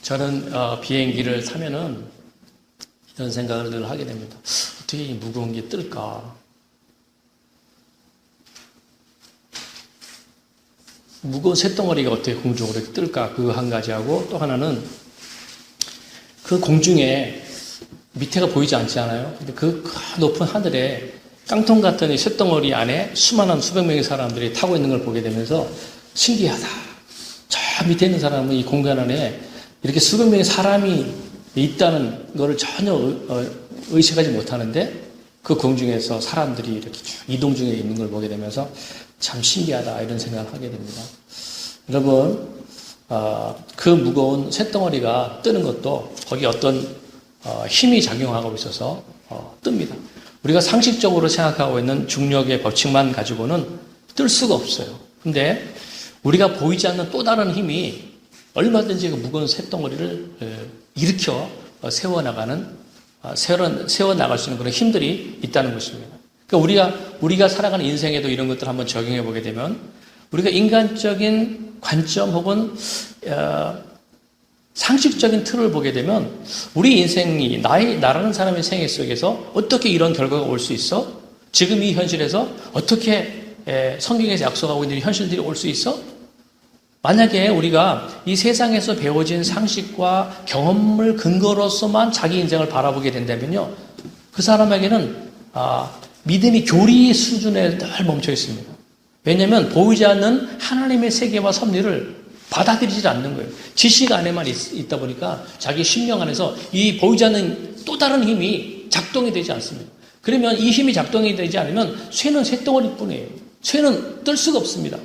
저는 비행기를 타면은 이런 생각을 늘 하게 됩니다. 어떻게 이 무거운 게 뜰까? 무거운 쇳덩어리가 어떻게 공중으로 뜰까? 그거 한 가지하고 또 하나는 그 공중에 밑에가 보이지 않지 않아요? 근데 그 높은 하늘에 깡통 같은 이 쇳덩어리 안에 수많은 수백 명의 사람들이 타고 있는 걸 보게 되면서 신기하다. 저 밑에 있는 사람은 이 공간 안에 이렇게 수백 명의 사람이 있다는 것을 전혀 의식하지 못하는데 그 공중에서 사람들이 이렇게 쭉 이동 중에 있는 걸 보게 되면서 참 신기하다 이런 생각을 하게 됩니다. 여러분 그 무거운 쇳덩어리가 뜨는 것도 거기 어떤 힘이 작용하고 있어서 뜹니다. 우리가 상식적으로 생각하고 있는 중력의 법칙만 가지고는 뜰 수가 없어요. 근데 우리가 보이지 않는 또 다른 힘이 얼마든지 그 무거운 쇳덩어리를 일으켜 세워나갈 수 있는 그런 힘들이 있다는 것입니다. 그러니까 우리가 살아가는 인생에도 이런 것들을 한번 적용해 보게 되면 우리가 인간적인 관점 혹은 상식적인 틀을 보게 되면 우리 인생이 나라는 사람의 생애 속에서 어떻게 이런 결과가 올 수 있어? 지금 이 현실에서 어떻게 성경에서 약속하고 있는 현실들이 올 수 있어? 만약에 우리가 이 세상에서 배워진 상식과 경험을 근거로서만 자기 인생을 바라보게 된다면요, 그 사람에게는 믿음이 교리 수준에 늘 멈춰 있습니다. 왜냐하면 보이지 않는 하나님의 세계와 섭리를 받아들이지 않는 거예요. 지식 안에만 있다 보니까 자기 심령 안에서 이 보이지 않는 또 다른 힘이 작동이 되지 않습니다. 그러면 이 힘이 작동이 되지 않으면 쇠는 쇳덩어리뿐이에요. 쇠는 뜰 수가 없습니다.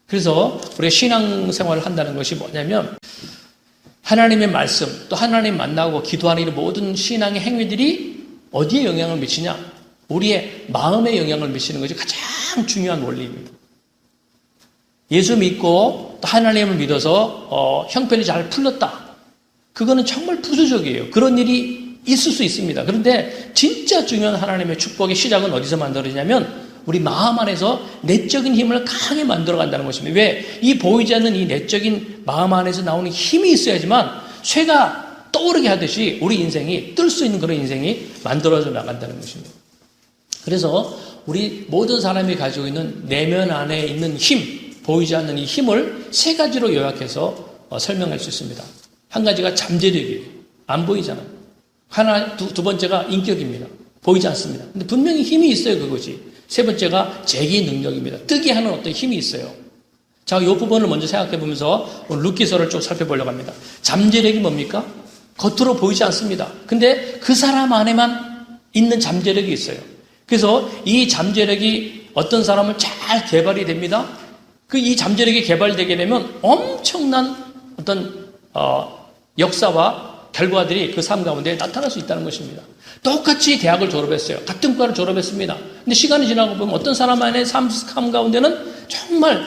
그래서 우리가 신앙생활을 한다는 것이 뭐냐면 하나님의 말씀 또 하나님 만나고 기도하는 이 모든 신앙의 행위들이 어디에 영향을 미치냐? 우리의 마음에 영향을 미치는 것이 가장 중요한 원리입니다. 예수 믿고 또 하나님을 믿어서 형편이 잘 풀렸다. 그거는 정말 부수적이에요. 그런 일이 있을 수 있습니다. 그런데 진짜 중요한 하나님의 축복의 시작은 어디서 만들어지냐면 우리 마음 안에서 내적인 힘을 강하게 만들어 간다는 것입니다. 왜? 이 보이지 않는 이 내적인 마음 안에서 나오는 힘이 있어야지만 쇠가 떠오르게 하듯이 우리 인생이 뜰 수 있는 그런 인생이 만들어져 나간다는 것입니다. 그래서 우리 모든 사람이 가지고 있는 내면 안에 있는 힘, 보이지 않는 이 힘을 세 가지로 요약해서 설명할 수 있습니다. 한 가지가 잠재력이에요. 안 보이잖아요. 두 번째가 인격입니다. 보이지 않습니다. 근데 분명히 힘이 있어요, 그것이. 세 번째가 재기 능력입니다. 뜨게 하는 어떤 힘이 있어요. 자, 이 부분을 먼저 생각해 보면서 룻기서를 쭉 살펴보려고 합니다. 잠재력이 뭡니까? 겉으로 보이지 않습니다. 근데 그 사람 안에만 있는 잠재력이 있어요. 그래서 이 잠재력이 어떤 사람은 잘 개발이 됩니다. 이 잠재력이 개발되게 되면 엄청난 어떤 역사와 결과들이 그 삶 가운데 나타날 수 있다는 것입니다. 똑같이 대학을 졸업했어요. 같은 과를 졸업했습니다. 근데 시간이 지나고 보면 어떤 사람 안에 삶 가운데는 정말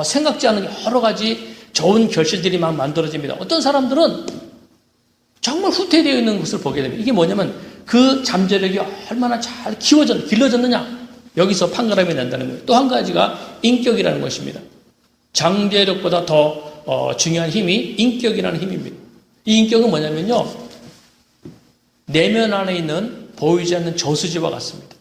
생각지 않은 여러 가지 좋은 결실들이 막 만들어집니다. 어떤 사람들은 정말 후퇴되어 있는 것을 보게 됩니다. 이게 뭐냐면 그 잠재력이 얼마나 잘 길러졌느냐. 여기서 판가름이 난다는 거예요. 또 한 가지가 인격이라는 것입니다. 잠재력보다 더 중요한 힘이 인격이라는 힘입니다. 이 인격은 뭐냐면요. 내면 안에 있는 보이지 않는 저수지와 같습니다.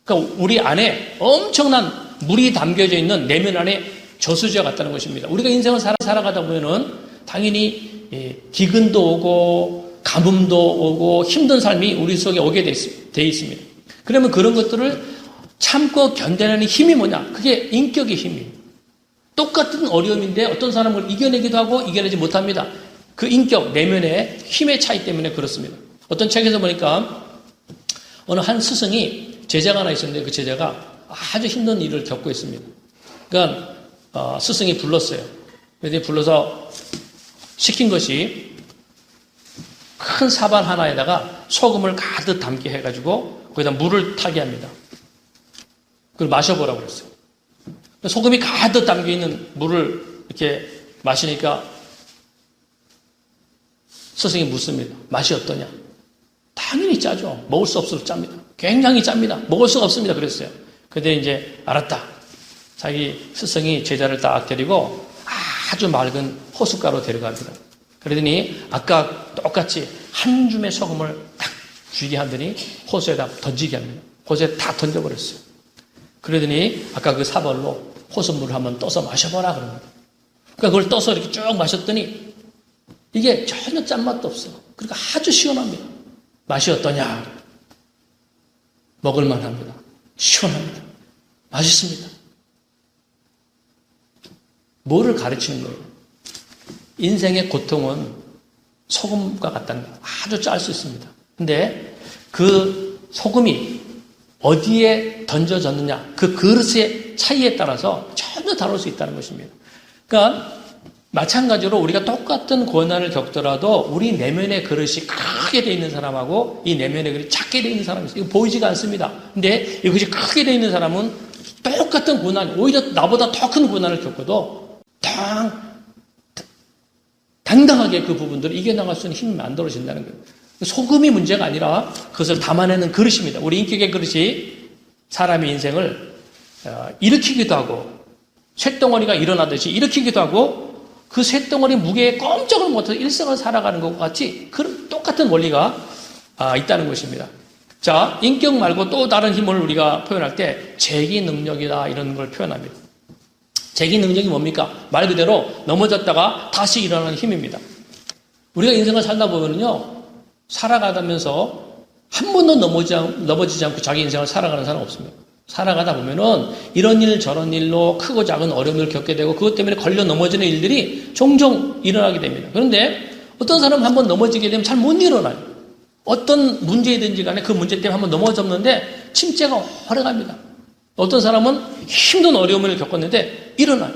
그러니까 우리 안에 엄청난 물이 담겨져 있는 내면 안에 저수지와 같다는 것입니다. 우리가 인생을 살아가다 보면은 당연히 기근도 오고 가뭄도 오고 힘든 삶이 우리 속에 오게 돼 있습니다. 그러면 그런 것들을 참고 견뎌내는 힘이 뭐냐? 그게 인격의 힘이에요. 똑같은 어려움인데 어떤 사람을 이겨내기도 하고 이겨내지 못합니다. 그 인격, 내면의 힘의 차이 때문에 그렇습니다. 어떤 책에서 보니까 어느 한 스승이 제자가 하나 있었는데 그 제자가 아주 힘든 일을 겪고 있습니다. 그러니까 스승이 불렀어요. 그래서 불러서 시킨 것이 큰 사발 하나에다가 소금을 가득 담게 해가지고 거기다 물을 타게 합니다. 그걸 마셔보라고 그랬어요. 소금이 가득 담겨있는 물을 이렇게 마시니까 스승이 묻습니다. 맛이 어떠냐? 당연히 짜죠. 먹을 수 없어서 짭니다. 굉장히 짭니다. 먹을 수가 없습니다. 그랬어요. 그때 이제 알았다. 자기 스승이 제자를 딱 데리고 아주 맑은 호숫가로 데려갑니다. 그러더니 아까 똑같이 한 줌의 소금을 딱 쥐게 하더니 호수에다 던지게 합니다. 호수에 다 던져버렸어요. 그러더니 아까 그 사벌로 호수물을 한번 떠서 마셔보라 그럽니다. 그러니까 그걸 떠서 이렇게 쭉 마셨더니 이게 전혀 짠맛도 없어요. 그러니까 아주 시원합니다. 맛이 어떠냐? 먹을만합니다. 시원합니다. 맛있습니다. 뭐를 가르치는 거예요? 인생의 고통은 소금과 같다는 거. 아주 짤 수 있습니다. 근데 그 소금이 어디에 던져졌느냐, 그 그릇의 차이에 따라서 전혀 다를 수 있다는 것입니다. 그러니까 마찬가지로 우리가 똑같은 고난을 겪더라도 우리 내면의 그릇이 크게 돼 있는 사람하고 이 내면의 그릇이 작게 돼 있는 사람이 있어요. 이거 보이지가 않습니다. 근데 이것이 크게 돼 있는 사람은 똑같은 고난, 오히려 나보다 더 큰 고난을 겪어도 당당하게 그 부분들을 이겨나갈 수 있는 힘이 만들어진다는 거예요. 소금이 문제가 아니라 그것을 담아내는 그릇입니다. 우리 인격의 그릇이 사람의 인생을 일으키기도 하고 쇳덩어리가 일어나듯이 일으키기도 하고 그 쇳덩어리 무게에 꼼짝을 못해서 일생을 살아가는 것과 같이 그런 똑같은 원리가 있다는 것입니다. 자, 인격 말고 또 다른 힘을 우리가 표현할 때 재기 능력이다 이런 걸 표현합니다. 재기 능력이 뭡니까? 말 그대로 넘어졌다가 다시 일어나는 힘입니다. 우리가 인생을 살다 보면요, 살아가면서 한 번도 넘어지지 않고 자기 인생을 살아가는 사람 없습니다. 살아가다 보면은 이런 일 저런 일로 크고 작은 어려움을 겪게 되고 그것 때문에 걸려 넘어지는 일들이 종종 일어나게 됩니다. 그런데 어떤 사람은 한번 넘어지게 되면 잘 못 일어나요. 어떤 문제이든지 간에 그 문제 때문에 한번 넘어졌는데 침체가 오래갑니다. 어떤 사람은 힘든 어려움을 겪었는데 일어나요.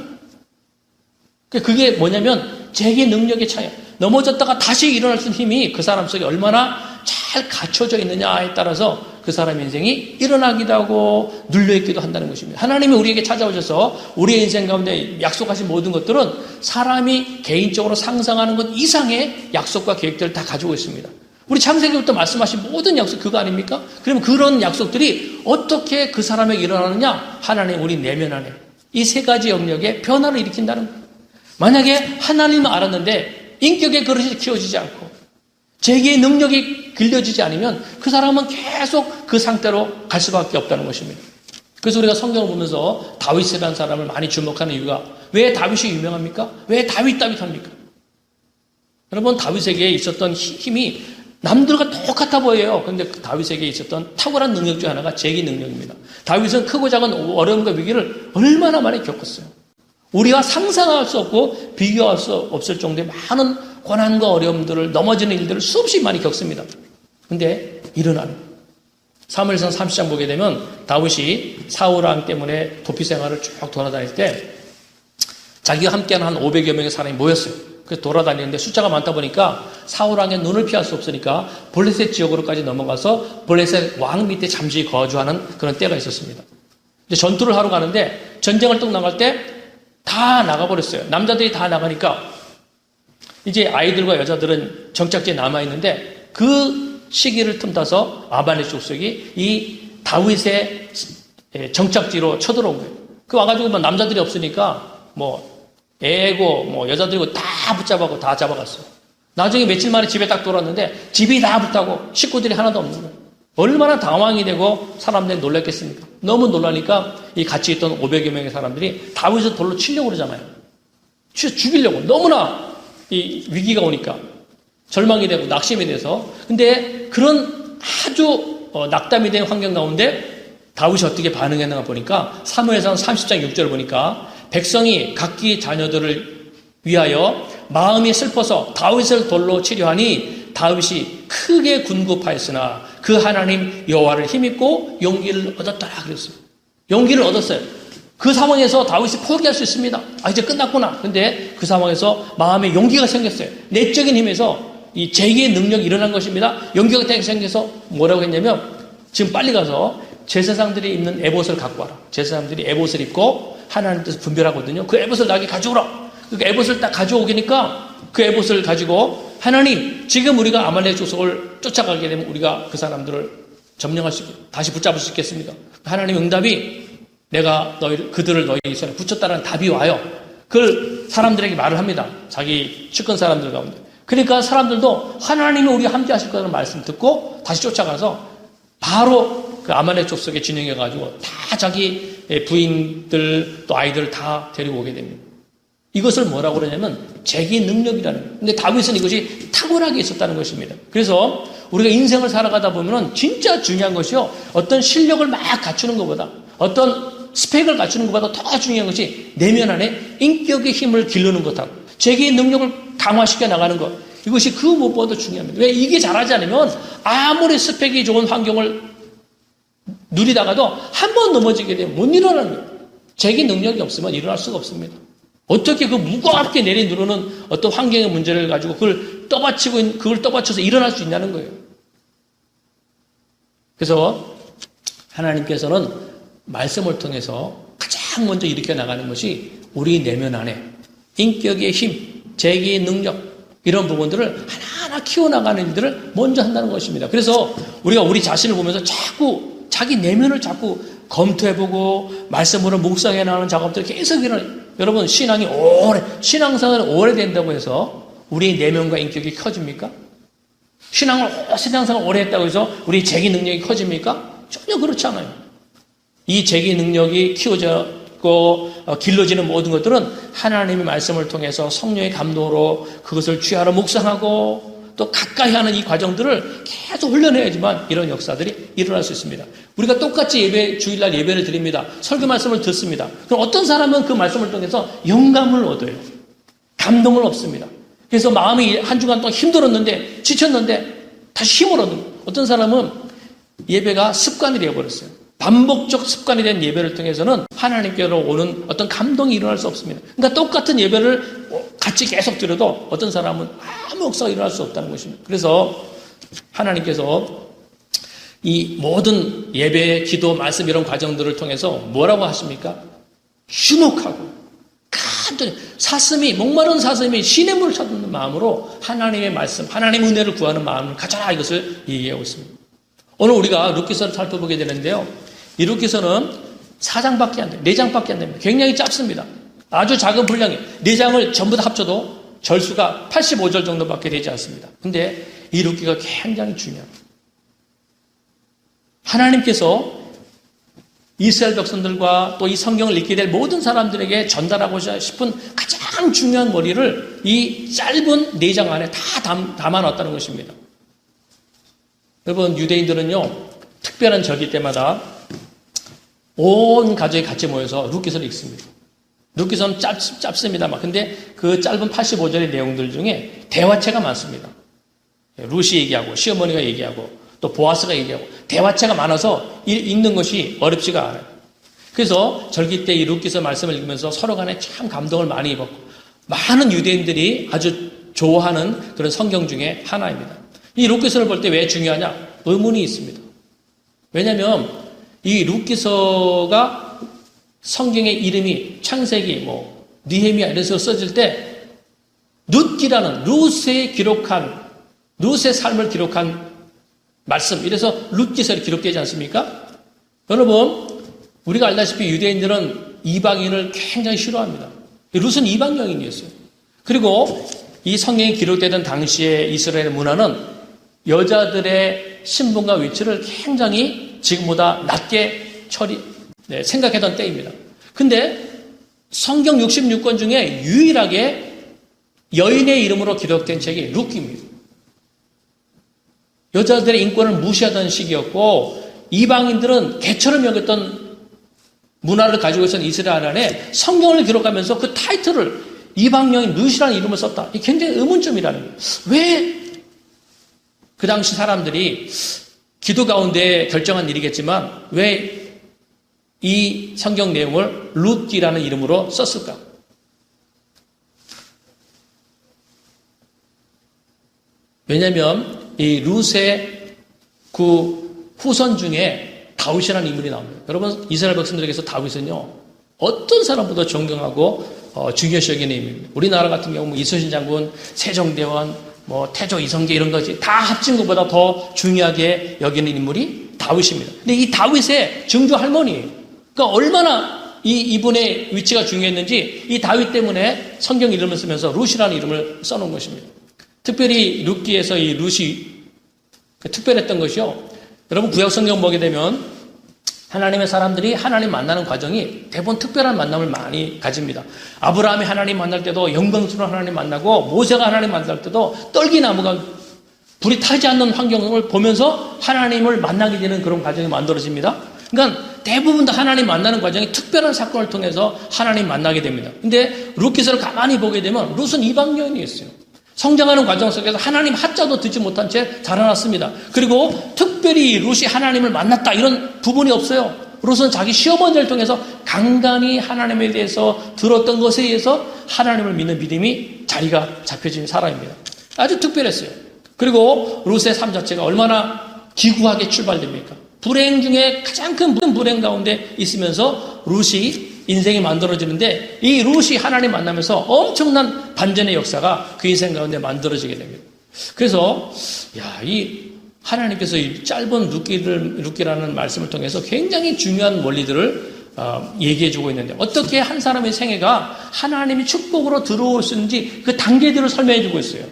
그게 뭐냐면 재기 능력의 차이야. 넘어졌다가 다시 일어날 수 있는 힘이 그 사람 속에 얼마나 잘 갖춰져 있느냐에 따라서 그 사람의 인생이 일어나기도 하고 눌려있기도 한다는 것입니다. 하나님이 우리에게 찾아오셔서 우리의 인생 가운데 약속하신 모든 것들은 사람이 개인적으로 상상하는 것 이상의 약속과 계획들을 다 가지고 있습니다. 우리 창세기부터 말씀하신 모든 약속 그거 아닙니까? 그러면 그런 약속들이 어떻게 그 사람에게 일어나느냐? 하나님 우리 내면 안에 이 세 가지 영역에 변화를 일으킨다는 거예요. 만약에 하나님을 알았는데 인격의 그릇이 키워지지 않고 재기의 능력이 길려지지 않으면 그 사람은 계속 그 상태로 갈 수밖에 없다는 것입니다. 그래서 우리가 성경을 보면서 다윗이라는 사람을 많이 주목하는 이유가 왜 다윗이 유명합니까? 왜 다윗합니까? 여러분 다윗에게 있었던 힘이 남들과 똑같아 보여요. 그런데 다윗에게 있었던 탁월한 능력 중 하나가 재기 능력입니다. 다윗은 크고 작은 어려움과 위기를 얼마나 많이 겪었어요. 우리가 상상할 수 없고 비교할 수 없을 정도의 많은 고난과 어려움들을 넘어지는 일들을 수없이 많이 겪습니다. 그런데 일어나는 사무엘상 30장 보게 되면 다윗이 사울왕 때문에 도피 생활을 쭉 돌아다닐 때 자기가 함께하는 한 500여 명의 사람이 모였어요. 그래서 돌아다니는데 숫자가 많다 보니까 사울왕의 눈을 피할 수 없으니까 블레셋 지역으로까지 넘어가서 블레셋 왕 밑에 잠시 거주하는 그런 때가 있었습니다. 이제 전투를 하러 가는데 전쟁을 뚝 나갈 때 다 나가버렸어요. 남자들이 다 나가니까 이제 아이들과 여자들은 정착지에 남아있는데 그 시기를 틈타서 아말렉 족속이 이 다윗의 정착지로 쳐들어온 거예요. 그 와가지고 뭐 남자들이 없으니까 뭐 애고 여자들이고 다 붙잡아고 다 잡아갔어요. 나중에 며칠 만에 집에 딱 돌아왔는데 집이 다 불타고 식구들이 하나도 없는 거예요. 얼마나 당황이 되고 사람들이 놀랐겠습니까? 너무 놀라니까 이 같이 있던 500여 명의 사람들이 다윗을 돌로 치려고 그러잖아요. 죽이려고. 너무나 이 위기가 오니까 절망이 되고 낙심이 돼서. 근데 그런 아주 낙담이 된 환경 가운데 다윗이 어떻게 반응했나 보니까 사무엘상 30장 6절 보니까 백성이 각기 자녀들을 위하여 마음이 슬퍼서 다윗을 돌로 치려 하니 다윗이 크게 군급하였으나 그 하나님 여호와를 힘입고 용기를 얻었더라 그랬어요. 용기를 얻었어요. 그 상황에서 다윗이 포기할 수 있습니다. 이제 끝났구나. 근데 그 상황에서 마음에 용기가 생겼어요. 내적인 힘에서 이 재기의 능력이 일어난 것입니다. 용기가 생겨서 뭐라고 했냐면 지금 빨리 가서 제사장들이 입는 에봇을 갖고 와라. 제사장들이 에봇을 입고 하나님 뜻을 분별하거든요. 그 에봇을 나에게 가져오라. 그 에봇을 딱 가져오니까 그 에봇을 가지고 하나님 지금 우리가 아말렉 족속을 쫓아가게 되면 우리가 그 사람들을 점령할 수 있고 다시 붙잡을 수 있겠습니까? 하나님 응답이 내가 그들을 너희 손에 붙였다는 답이 와요. 그걸 사람들에게 말을 합니다. 자기 측근 사람들 가운데. 그러니까 사람들도 하나님이 우리와 함께 하실 거라는 말씀 듣고 다시 쫓아가서 바로 그 아말렉 족속에 진영해가지고 다 자기 부인들 또 아이들을 다 데리고 오게 됩니다. 이것을 뭐라고 그러냐면 재기 능력이라는 거예요. 근데 다윗은 이것이 탁월하게 있었다는 것입니다. 그래서 우리가 인생을 살아가다 보면 진짜 중요한 것이요. 어떤 실력을 막 갖추는 것보다 어떤 스펙을 갖추는 것보다 더 중요한 것이 내면 안에 인격의 힘을 기르는 것하고 재기의 능력을 강화시켜 나가는 것. 이것이 그 무엇보다도 중요합니다. 왜 이게 잘하지 않으면 아무리 스펙이 좋은 환경을 누리다가도 한 번 넘어지게 되면 못 일어나는 거예요. 재기 능력이 없으면 일어날 수가 없습니다. 어떻게 그 무겁게 내리누르는 어떤 환경의 문제를 가지고 그걸 떠받쳐서 일어날 수 있냐는 거예요. 그래서 하나님께서는 말씀을 통해서 가장 먼저 일으켜 나가는 것이 우리 내면 안에 인격의 힘, 재기의 능력 이런 부분들을 하나하나 키워나가는 일들을 먼저 한다는 것입니다. 그래서 우리가 우리 자신을 보면서 자꾸 자기 내면을 자꾸 검토해보고 말씀으로 묵상해 나가는 작업들이 계속 일어나요. 여러분 신앙생활이 오래된다고 해서 우리 내면과 인격이 커집니까? 신앙생활 오래 했다고 해서 우리 재기 능력이 커집니까? 전혀 그렇지 않아요. 이 재기 능력이 키워졌고 길러지는 모든 것들은 하나님의 말씀을 통해서 성령의 감동으로 그것을 취하러 묵상하고 또 가까이 하는 이 과정들을 계속 훈련해야지만 이런 역사들이 일어날 수 있습니다. 우리가 똑같이 주일날 예배를 드립니다. 설교 말씀을 듣습니다. 그럼 어떤 사람은 그 말씀을 통해서 영감을 얻어요. 감동을 얻습니다. 그래서 마음이 한 주간 동안 힘들었는데 지쳤는데 다시 힘을 얻는 거예요. 어떤 사람은 예배가 습관이 되어버렸어요. 반복적 습관이 된 예배를 통해서는 하나님께로 오는 어떤 감동이 일어날 수 없습니다. 그러니까 똑같은 예배를 같이 계속 드려도 어떤 사람은 아무 역사가 일어날 수 없다는 것입니다. 그래서 하나님께서 이 모든 예배, 기도, 말씀 이런 과정들을 통해서 뭐라고 하십니까? 주목하고 간절히 목마른 사슴이 신의 물을 찾는 마음으로 하나님의 말씀, 하나님의 은혜를 구하는 마음을 가져라 이것을 얘기하고 있습니다. 오늘 우리가 룻기서를 살펴보게 되는데요. 이 룻기서는 4장밖에 안 돼요. 4장밖에 안 됩니다. 굉장히 짧습니다. 아주 작은 분량이 4장을 전부 다 합쳐도 절수가 85절 정도밖에 되지 않습니다. 근데 이 룻기가 굉장히 중요합니다. 하나님께서 이스라엘 백성들과 또 이 성경을 읽게 될 모든 사람들에게 전달하고 싶은 가장 중요한 머리를 이 짧은 4장 안에 다 담아놨다는 것입니다. 여러분 유대인들은요 특별한 절기 때마다 온 가족이 같이 모여서 룻기서를 읽습니다. 룻기서는 짧습니다만 근데 그 짧은 85절의 내용들 중에 대화체가 많습니다. 룻이 얘기하고 시어머니가 얘기하고 또 보아스가 얘기하고 대화체가 많아서 읽는 것이 어렵지가 않아요. 그래서 절기 때 이 룻기서 말씀을 읽으면서 서로 간에 참 감동을 많이 입었고 많은 유대인들이 아주 좋아하는 그런 성경 중에 하나입니다. 이 룻기서를 볼 때 왜 중요하냐? 의문이 있습니다. 왜냐하면 이 룻기서가 성경의 이름이 창세기, 느헤미야 이래서 써질 때 룻기라는 룻의 삶을 기록한 말씀 이래서 룻기서를 기록되지 않습니까? 여러분 우리가 알다시피 유대인들은 이방인을 굉장히 싫어합니다. 룻은 이방 여인이었어요. 그리고 이 성경이 기록되던 당시의 이스라엘 문화는 여자들의 신분과 위치를 굉장히 지금보다 낮게 생각했던 때입니다. 근데 성경 66권 중에 유일하게 여인의 이름으로 기록된 책이 룻기입니다. 여자들의 인권을 무시하던 시기였고 이방인들은 개처럼 여겼던 문화를 가지고 있었던 이스라엘 안에 성경을 기록하면서 그 타이틀을 이방 여인 룻이라는 이름을 썼다. 이게 굉장히 의문점이라는 거예요. 왜 그 당시 사람들이 기도 가운데 결정한 일이겠지만 왜 이 성경 내용을 룻기라는 이름으로 썼을까? 왜냐하면 이 룻의 그 후손 중에 다윗이라는 인물이 나옵니다. 여러분 이스라엘 백성들에게서 다윗은요 어떤 사람보다 존경하고 중요시 여기는 인물입니다. 우리나라 같은 경우 이순신 장군, 세종대왕, 태조 이성계 이런 것이 다 합친 것보다 더 중요하게 여기는 인물이 다윗입니다. 근데 이 다윗의 증조 할머니예요. 그러니까 얼마나 이분의 위치가 중요했는지 이 다윗 때문에 성경 이름을 쓰면서 룻이라는 이름을 써놓은 것입니다. 특별히 룻기에서 이 룻이 특별했던 것이요. 여러분 구약 성경 보게 되면 하나님의 사람들이 하나님 만나는 과정이 대부분 특별한 만남을 많이 가집니다. 아브라함이 하나님 만날 때도 영광스러운 하나님 만나고 모세가 하나님 만날 때도 떨기나무가 불이 타지 않는 환경을 보면서 하나님을 만나게 되는 그런 과정이 만들어집니다. 그러니까 대부분 다 하나님 만나는 과정이 특별한 사건을 통해서 하나님 만나게 됩니다. 근데 룻기서를 가만히 보게 되면 룻은 이방 여인이었어요. 성장하는 과정 속에서 하나님 하자도 듣지 못한 채 자라났습니다. 그리고 특별히 룻이 하나님을 만났다 이런 부분이 없어요. 룻은 자기 시어머니를 통해서 간간히 하나님에 대해서 들었던 것에 의해서 하나님을 믿는 믿음이 자리가 잡혀진 사람입니다. 아주 특별했어요. 그리고 룻의 삶 자체가 얼마나 기구하게 출발됩니까? 불행 중에 가장 큰 불행 가운데 있으면서 룻이 인생이 만들어지는데 이 룻이 하나님 만나면서 엄청난 반전의 역사가 그 인생 가운데 만들어지게 됩니다. 그래서 이 하나님께서 이 짧은 룻기라는 말씀을 통해서 굉장히 중요한 원리들을 얘기해주고 있는데 어떻게 한 사람의 생애가 하나님이 축복으로 들어올 수 있는지 그 단계들을 설명해주고 있어요.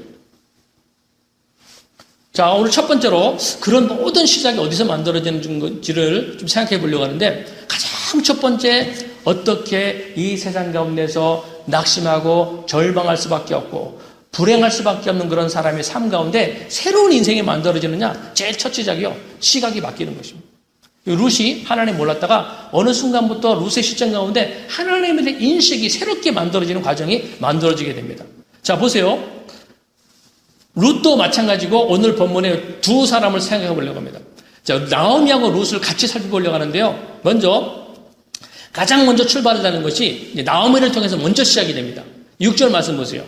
자, 오늘 첫 번째로 그런 모든 시작이 어디서 만들어지는지를 좀 생각해 보려고 하는데 가장 첫 번째 어떻게 이 세상 가운데서 낙심하고 절망할 수밖에 없고 불행할 수밖에 없는 그런 사람의 삶 가운데 새로운 인생이 만들어지느냐? 제일 첫 시작이요. 시각이 바뀌는 것입니다. 룻이 하나님 몰랐다가 어느 순간부터 룻의 시점 가운데 하나님에 대한 인식이 새롭게 만들어지는 과정이 만들어지게 됩니다. 자, 보세요. 룻도 마찬가지고 오늘 본문에 두 사람을 생각해 보려고 합니다. 자, 나오미하고 룻을 같이 살펴보려고 하는데요. 가장 먼저 출발하는 것이 나오미를 통해서 먼저 시작이 됩니다. 6절 말씀 보세요.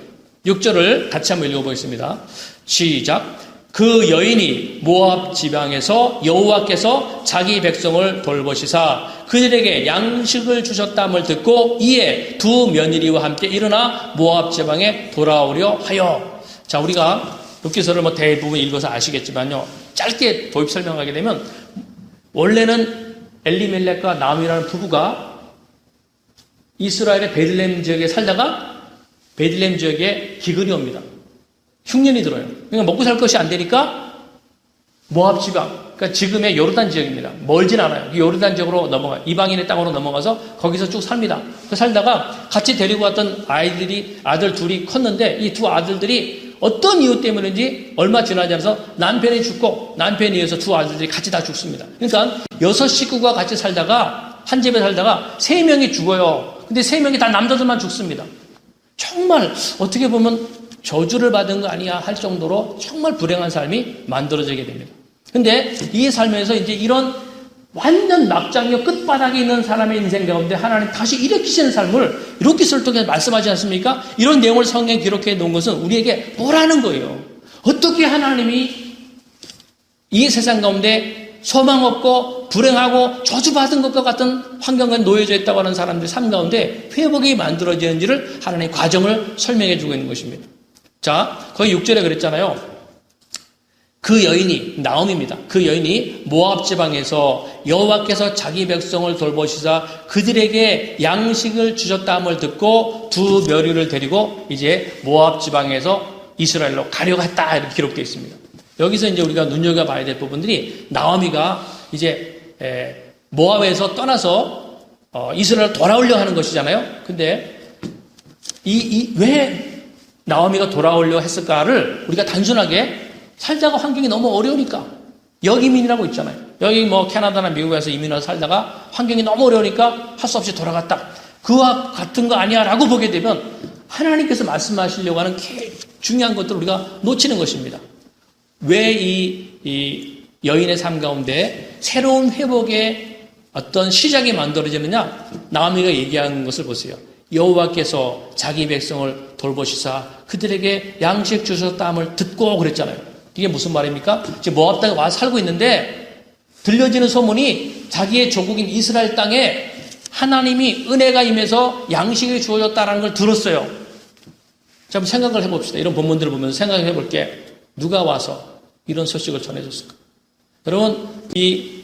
6절을 같이 한번 읽어보겠습니다. 시작. 그 여인이 모압 지방에서 여호와께서 자기 백성을 돌보시사 그들에게 양식을 주셨다함을 듣고 이에 두 며느리와 함께 일어나 모압 지방에 돌아오려 하여. 자, 우리가 룻기서를 대부분 읽어서 아시겠지만요. 짧게 도입 설명하게 되면 원래는 엘리멜렉과 나오미라는 부부가 이스라엘의 베들레헴 지역에 살다가 베들레헴 지역에 기근이 옵니다. 흉년이 들어요. 그러니까 먹고 살 것이 안 되니까 모압 지방, 그러니까 지금의 요르단 지역입니다. 멀진 않아요. 요르단 지역으로 넘어가요. 이방인의 땅으로 넘어가서 거기서 쭉 삽니다. 그 살다가 같이 데리고 왔던 아들 둘이 컸는데 이 두 아들들이 어떤 이유 때문인지 얼마 지나지 않아서 남편이 죽고 남편에 의해서 두 아들들이 같이 다 죽습니다. 그러니까 6식구가 같이 살다가 한 집에 살다가 3명이 죽어요. 근데 3명이 다 남자들만 죽습니다. 정말 어떻게 보면 저주를 받은 거 아니야 할 정도로 정말 불행한 삶이 만들어지게 됩니다. 근데 이 삶에서 이제 이런 완전 막장이요 끝바닥에 있는 사람의 인생 가운데 하나님 다시 일으키시는 삶을 룻기서를 통해 말씀하지 않습니까? 이런 내용을 성경에 기록해 놓은 것은 우리에게 뭐라는 거예요? 어떻게 하나님이 이 세상 가운데 소망 없고 불행하고 저주받은 것과 같은 환경에 놓여져 있다고 하는 사람들의 삶 가운데 회복이 만들어지는지를 하나님의 과정을 설명해 주고 있는 것입니다. 자, 거기 6절에 그랬잖아요. 그 여인이 나옴입니다. 그 여인이 모압 지방에서 여호와께서 자기 백성을 돌보시사 그들에게 양식을 주셨다함을 듣고 두 며느리를 데리고 이제 모압 지방에서 이스라엘로 가려고 했다 이렇게 기록되어 있습니다. 여기서 이제 우리가 눈여겨봐야 될 부분들이 나오미가 이제 모압에서 떠나서 이스라엘 돌아오려 하는 것이잖아요. 근데 왜 나오미가 돌아오려 했을까를 우리가 단순하게 살다가 환경이 너무 어려우니까 역이민이라고 있잖아요. 여기 캐나다나 미국에서 이민을 살다가 환경이 너무 어려우니까 할 수 없이 돌아갔다. 그와 같은 거 아니야 라고 보게 되면 하나님께서 말씀하시려고 하는 중요한 것들을 우리가 놓치는 것입니다. 왜 이 여인의 삶 가운데 새로운 회복의 어떤 시작이 만들어지느냐? 나오미가 얘기하는 것을 보세요. 여호와께서 자기 백성을 돌보시사 그들에게 양식 주셨다함을 듣고 그랬잖아요. 이게 무슨 말입니까? 지금 모압 땅에 와서 살고 있는데 들려지는 소문이 자기의 조국인 이스라엘 땅에 하나님이 은혜가 임해서 양식이 주어졌다는 걸 들었어요. 자, 한번 생각을 해봅시다. 이런 본문들을 보면서 생각해 볼게. 누가 와서 이런 소식을 전해줬을까? 여러분, 이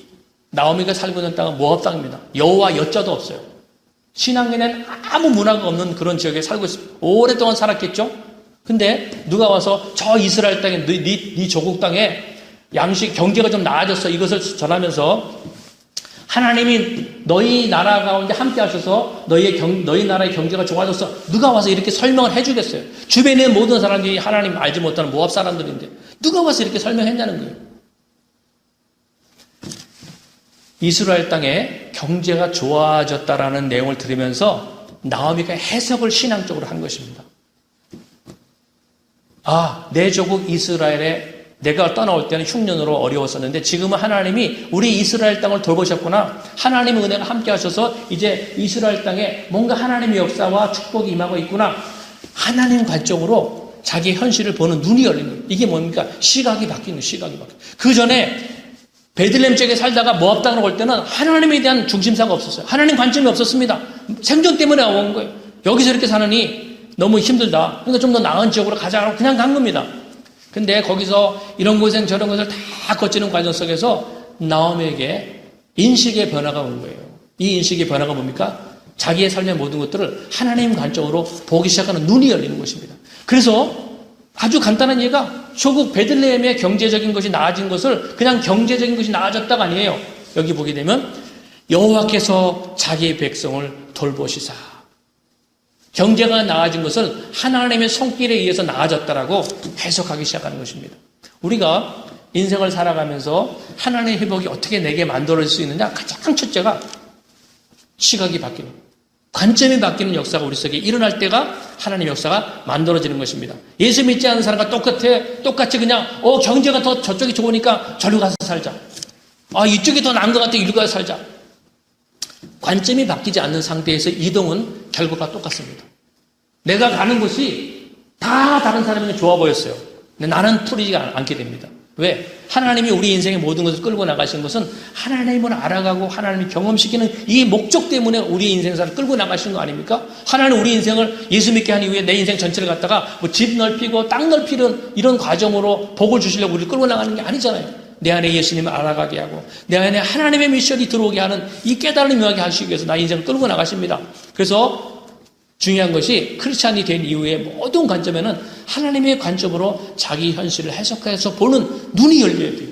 나오미가 살고 있는 땅은 모압 땅입니다. 여호와 여자도 없어요. 신앙인에는 아무 문화가 없는 그런 지역에 살고 있습니다. 오랫동안 살았겠죠? 근데 누가 와서 저 이스라엘 땅에 네 조국 땅에 양식 경제가 좀 나아졌어 이것을 전하면서 하나님이 너희 나라 가운데 함께 하셔서 너희 나라의 경제가 좋아졌어. 누가 와서 이렇게 설명을 해주겠어요? 주변에 모든 사람들이 하나님 알지 못하는 모압 사람들인데 누가 와서 이렇게 설명했냐는 거예요. 이스라엘 땅에 경제가 좋아졌다라는 내용을 들으면서 나오미가 해석을 신앙적으로 한 것입니다. 아, 내 조국 이스라엘에 내가 떠나올 때는 흉년으로 어려웠었는데 지금은 하나님이 우리 이스라엘 땅을 돌보셨구나. 하나님의 은혜가 함께 하셔서 이제 이스라엘 땅에 뭔가 하나님의 역사와 축복이 임하고 있구나. 하나님 관점으로 자기 현실을 보는 눈이 열리는 거예요. 이게 뭡니까? 시각이 바뀌는 거예요. 시각이 바뀌는 거예요. 그 전에 베들레헴 쪽에 살다가 모압 땅으로 올 때는 하나님에 대한 중심사가 없었어요. 하나님 관점이 없었습니다. 생존 때문에 온 거예요. 여기서 이렇게 사느니 너무 힘들다. 그러니까 좀 더 나은 지역으로 가자. 그냥 간 겁니다. 근데 거기서 이런 고생 저런 것을 다 거치는 과정 속에서 나오미에게 인식의 변화가 온 거예요. 이 인식의 변화가 뭡니까? 자기의 삶의 모든 것들을 하나님 관점으로 보기 시작하는 눈이 열리는 것입니다. 그래서 아주 간단한 예가 조국 베들레헴의 경제적인 것이 나아진 것을 그냥 경제적인 것이 나아졌다가 아니에요. 여기 보게 되면 여호와께서 자기의 백성을 돌보시사 경제가 나아진 것을 하나님의 손길에 의해서 나아졌다라고 해석하기 시작하는 것입니다. 우리가 인생을 살아가면서 하나님의 회복이 어떻게 내게 만들어질 수 있느냐? 가장 첫째가 시각이 바뀌는, 관점이 바뀌는 역사가 우리 속에 일어날 때가 하나님의 역사가 만들어지는 것입니다. 예수 믿지 않는 사람과 똑같이 그냥 경제가 더 저쪽이 좋으니까 저리 가서 살자. 이쪽이 더 나은 것 같아 이리 가서 살자. 관점이 바뀌지 않는 상태에서 이동은 결과가 똑같습니다. 내가 가는 곳이 다 다른 사람에게 좋아 보였어요. 근데 나는 풀리지 않게 됩니다. 왜? 하나님이 우리 인생의 모든 것을 끌고 나가신 것은 하나님을 알아가고 하나님이 경험시키는 이 목적 때문에 우리 인생사를 끌고 나가시는 거 아닙니까? 하나님 우리 인생을 예수 믿게 한 이후에 내 인생 전체를 갖다가 집 넓히고 땅 넓히는 이런 과정으로 복을 주시려고 우리를 끌고 나가는 게 아니잖아요. 내 안에 예수님을 알아가게 하고 내 안에 하나님의 미션이 들어오게 하는 이 깨달음을 임하게 하시기 위해서 나 인생을 끌고 나가십니다. 그래서 중요한 것이 크리스찬이 된 이후에 모든 관점에는 하나님의 관점으로 자기 현실을 해석해서 보는 눈이 열려야 돼요.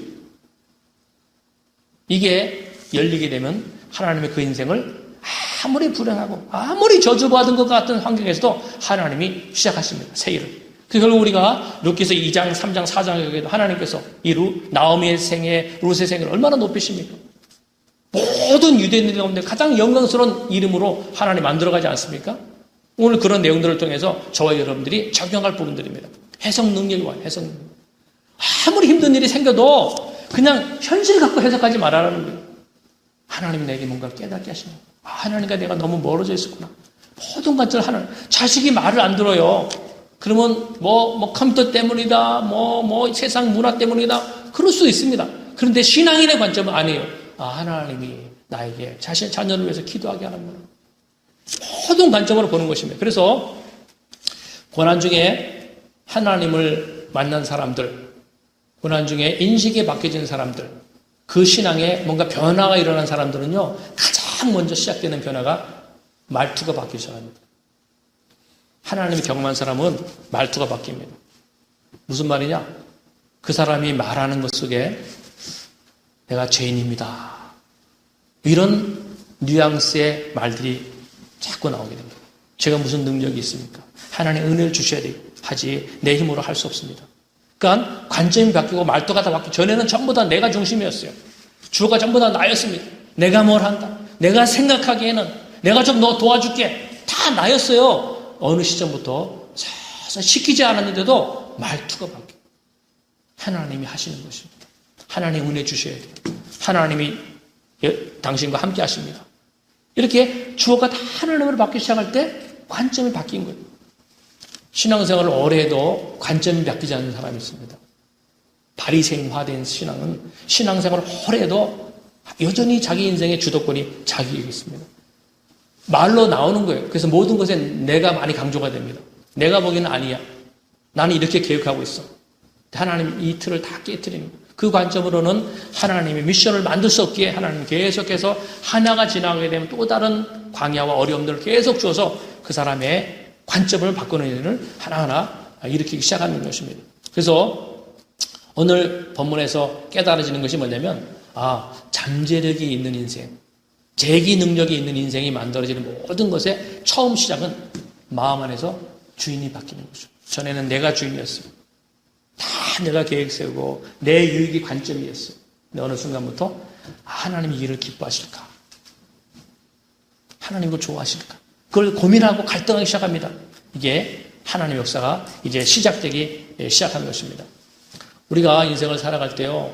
이게 열리게 되면 하나님의 그 인생을 아무리 불행하고 아무리 저주받은 것 같은 환경에서도 하나님이 시작하십니다. 새 일을. 그 결국 우리가 룻기서 2장, 3장, 4장에도 하나님께서 이 나오미의 생애, 룻의 생애를 얼마나 높이십니까? 모든 유대인들 가운데 가장 영광스러운 이름으로 하나님 만들어가지 않습니까? 오늘 그런 내용들을 통해서 저와 여러분들이 적용할 부분들입니다. 해석 능력이 해석 능력. 아무리 힘든 일이 생겨도 그냥 현실 갖고 해석하지 말아라는 거예요. 하나님이 내게 뭔가 깨닫게 하시는 거예요. 하나님과 내가 너무 멀어져 있었구나. 모든 것들 하나님. 자식이 말을 안 들어요. 그러면 컴퓨터 때문이다, 세상 문화 때문이다. 그럴 수도 있습니다. 그런데 신앙인의 관점은 아니에요. 하나님이 나에게 자녀를 위해서 기도하게 하는구나. 모든 관점으로 보는 것입니다. 그래서 고난 중에 하나님을 만난 사람들, 고난 중에 인식이 바뀌어진 사람들, 그 신앙에 뭔가 변화가 일어난 사람들은요, 가장 먼저 시작되는 변화가 말투가 바뀌기 시작합니다. 하나님이 경험한 사람은 말투가 바뀝니다. 무슨 말이냐? 그 사람이 말하는 것 속에 내가 죄인입니다. 이런 뉘앙스의 말들이 자꾸 나오게 됩니다. 제가 무슨 능력이 있습니까? 하나님 은혜를 주셔야 돼요. 하지 내 힘으로 할 수 없습니다. 그러니까 관점이 바뀌고 말투가 다 바뀌고 전에는 전부 다 내가 중심이었어요. 주어가 전부 다 나였습니다. 내가 뭘 한다. 내가 생각하기에는 내가 좀 너 도와줄게. 다 나였어요. 어느 시점부터 시키지 않았는데도 말투가 바뀌어요. 하나님이 하시는 것입니다. 하나님 은혜 주셔야 돼요. 하나님이 당신과 함께 하십니다. 이렇게 주어가 다 하나님으로 바뀌기 시작할 때 관점이 바뀐 거예요. 신앙생활을 오래 해도 관점이 바뀌지 않는 사람이 있습니다. 바리새인화된 신앙은 신앙생활을 오래 해도 여전히 자기 인생의 주도권이 자기에게 있습니다. 말로 나오는 거예요. 그래서 모든 것에 내가 많이 강조가 됩니다. 내가 보기에는 아니야. 나는 이렇게 계획하고 있어. 하나님 이 틀을 다 깨트리는 거예요. 그 관점으로는 하나님의 미션을 만들 수 없기에 하나님 계속해서 하나가 지나가게 되면 또 다른 광야와 어려움들을 계속 주어서 그 사람의 관점을 바꾸는 일을 하나하나 일으키기 시작하는 것입니다. 그래서 오늘 본문에서 깨달아지는 것이 뭐냐면 잠재력이 있는 인생, 재기 능력이 있는 인생이 만들어지는 모든 것의 처음 시작은 마음 안에서 주인이 바뀌는 거죠. 전에는 내가 주인이었어요. 다 내가 계획 세우고 내 유익이 관점이었어요. 근데 어느 순간부터 하나님이 이를 기뻐하실까? 하나님 이걸 좋아하실까? 그걸 고민하고 갈등하기 시작합니다. 이게 하나님의 역사가 이제 시작되기 시작하는 것입니다. 우리가 인생을 살아갈 때요,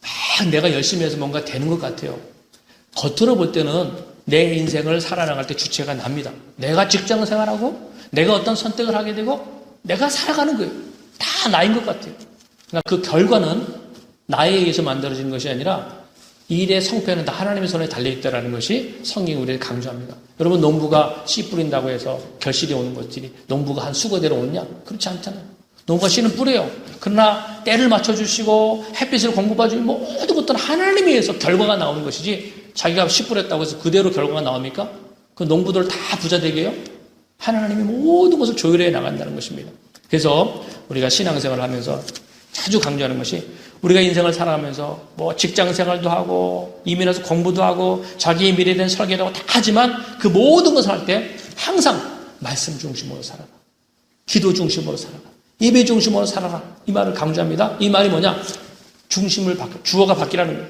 막 내가 열심히 해서 뭔가 되는 것 같아요. 겉으로 볼 때는 내 인생을 살아나갈 때 주체가 납니다. 내가 직장 생활하고 내가 어떤 선택을 하게 되고 내가 살아가는 거예요. 다 나인 것 같아요. 그러니까 그 결과는 나에 의해서 만들어진 것이 아니라 일의 성패는 다 하나님의 손에 달려있다는 것이 성경이 우리를 강조합니다. 여러분, 농부가 씨 뿌린다고 해서 결실이 오는 것들이 농부가 한 수거대로 오느냐? 그렇지 않잖아요. 농부가 씨는 뿌려요. 그러나 때를 맞춰주시고 햇빛을 공급해주고 모든 것들은 하나님에 의해서 결과가 나오는 것이지, 자기가 씨 뿌렸다고 해서 그대로 결과가 나옵니까? 그 농부들 다 부자 되게요? 하나님이 모든 것을 조율해 나간다는 것입니다. 그래서 우리가 신앙생활을 하면서 자주 강조하는 것이, 우리가 인생을 살아가면서 직장 생활도 하고 이민해서 공부도 하고 자기의 미래에 대한 설계도 하고 다 하지만 그 모든 것을 할 때 항상 말씀 중심으로 살아라. 기도 중심으로 살아라. 예배 중심으로 살아라. 이 말을 강조합니다. 이 말이 뭐냐? 주어가 바뀌라는 거예요.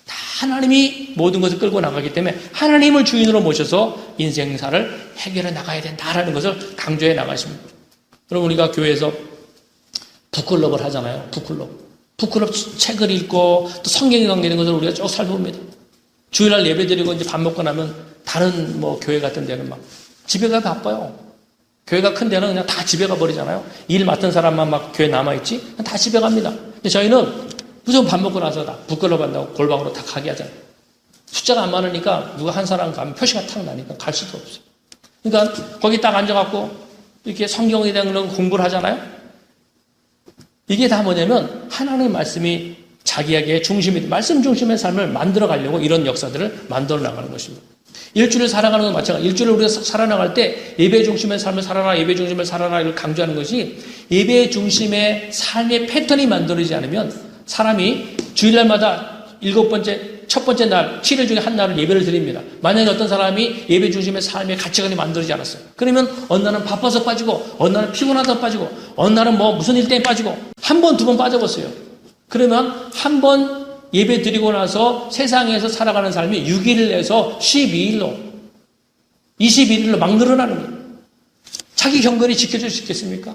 다 하나님이 모든 것을 끌고 나가기 때문에 하나님을 주인으로 모셔서 인생사를 해결해 나가야 된다라는 것을 강조해 나가십니다. 여러분, 우리가 교회에서 북클럽을 하잖아요. 북클럽 책을 읽고 또 성경에 관계된 것을 우리가 쭉 살펴봅니다. 주일날 예배드리고 이제 밥 먹고 나면 다른 교회 같은 데는 막 집에 가 바빠요. 교회가 큰 데는 그냥 다 집에 가버리잖아요. 일 맡은 사람만 막 교회 남아있지? 다 집에 갑니다. 근데 저희는 무조건 밥 먹고 나서 다 북클럽 한다고 골방으로 다 가게 하잖아요. 숫자가 안 많으니까 누가 한 사람 가면 표시가 탁 나니까 갈 수도 없어요. 그러니까 거기 딱 앉아갖고 이렇게 성경에 대한 공부를 하잖아요. 이게 다 뭐냐면 하나님의 말씀이 자기에게 중심이, 말씀 중심의 삶을 만들어 가려고 이런 역사들을 만들어 나가는 것입니다. 일주일을 살아가는 건 마찬가지예요. 일주일을 우리가 살아나갈 때 예배 중심의 삶을 살아라, 예배 중심을 살아라 이걸 강조하는 것이, 예배 중심의 삶의 패턴이 만들어지지 않으면 사람이 주일날마다 첫 번째 날, 7일 중에 한 날을 예배를 드립니다. 만약에 어떤 사람이 예배 중심의 삶의 가치관이 만들어지지 않았어요. 그러면 어느 날은 바빠서 빠지고, 어느 날은 피곤하다 빠지고, 어느 날은 무슨 일 때문에 빠지고, 한 번, 두 번 빠져봤어요. 그러면 한 번 예배 드리고 나서 세상에서 살아가는 삶이 6일을 내서 12일로, 21일로 막 늘어나는 거예요. 자기 경건이 지켜줄 수 있겠습니까?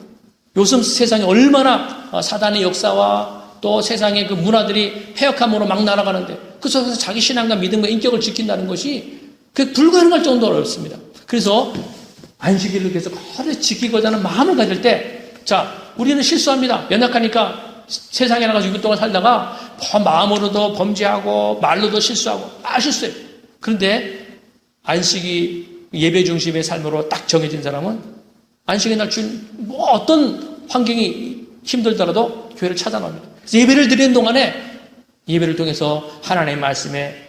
요즘 세상에 얼마나 사단의 역사와 또 세상의 그 문화들이 해역함으로 막 날아가는데, 그 속에서 자기 신앙과 믿음과 인격을 지킨다는 것이 불가능할 정도로 어렵습니다. 그래서 안식일을 계속 오래 지키고자 하는 마음을 가질 때, 우리는 실수합니다. 연약하니까 세상에 나가서 6일 동안 살다가 마음으로도 범죄하고 말로도 실수하고 실수해요. 그런데 안식이 예배 중심의 삶으로 딱 정해진 사람은 안식의 날 어떤 환경이 힘들더라도 교회를 찾아갑니다. 그래서 예배를 드리는 동안에 예배를 통해서 하나님의 말씀에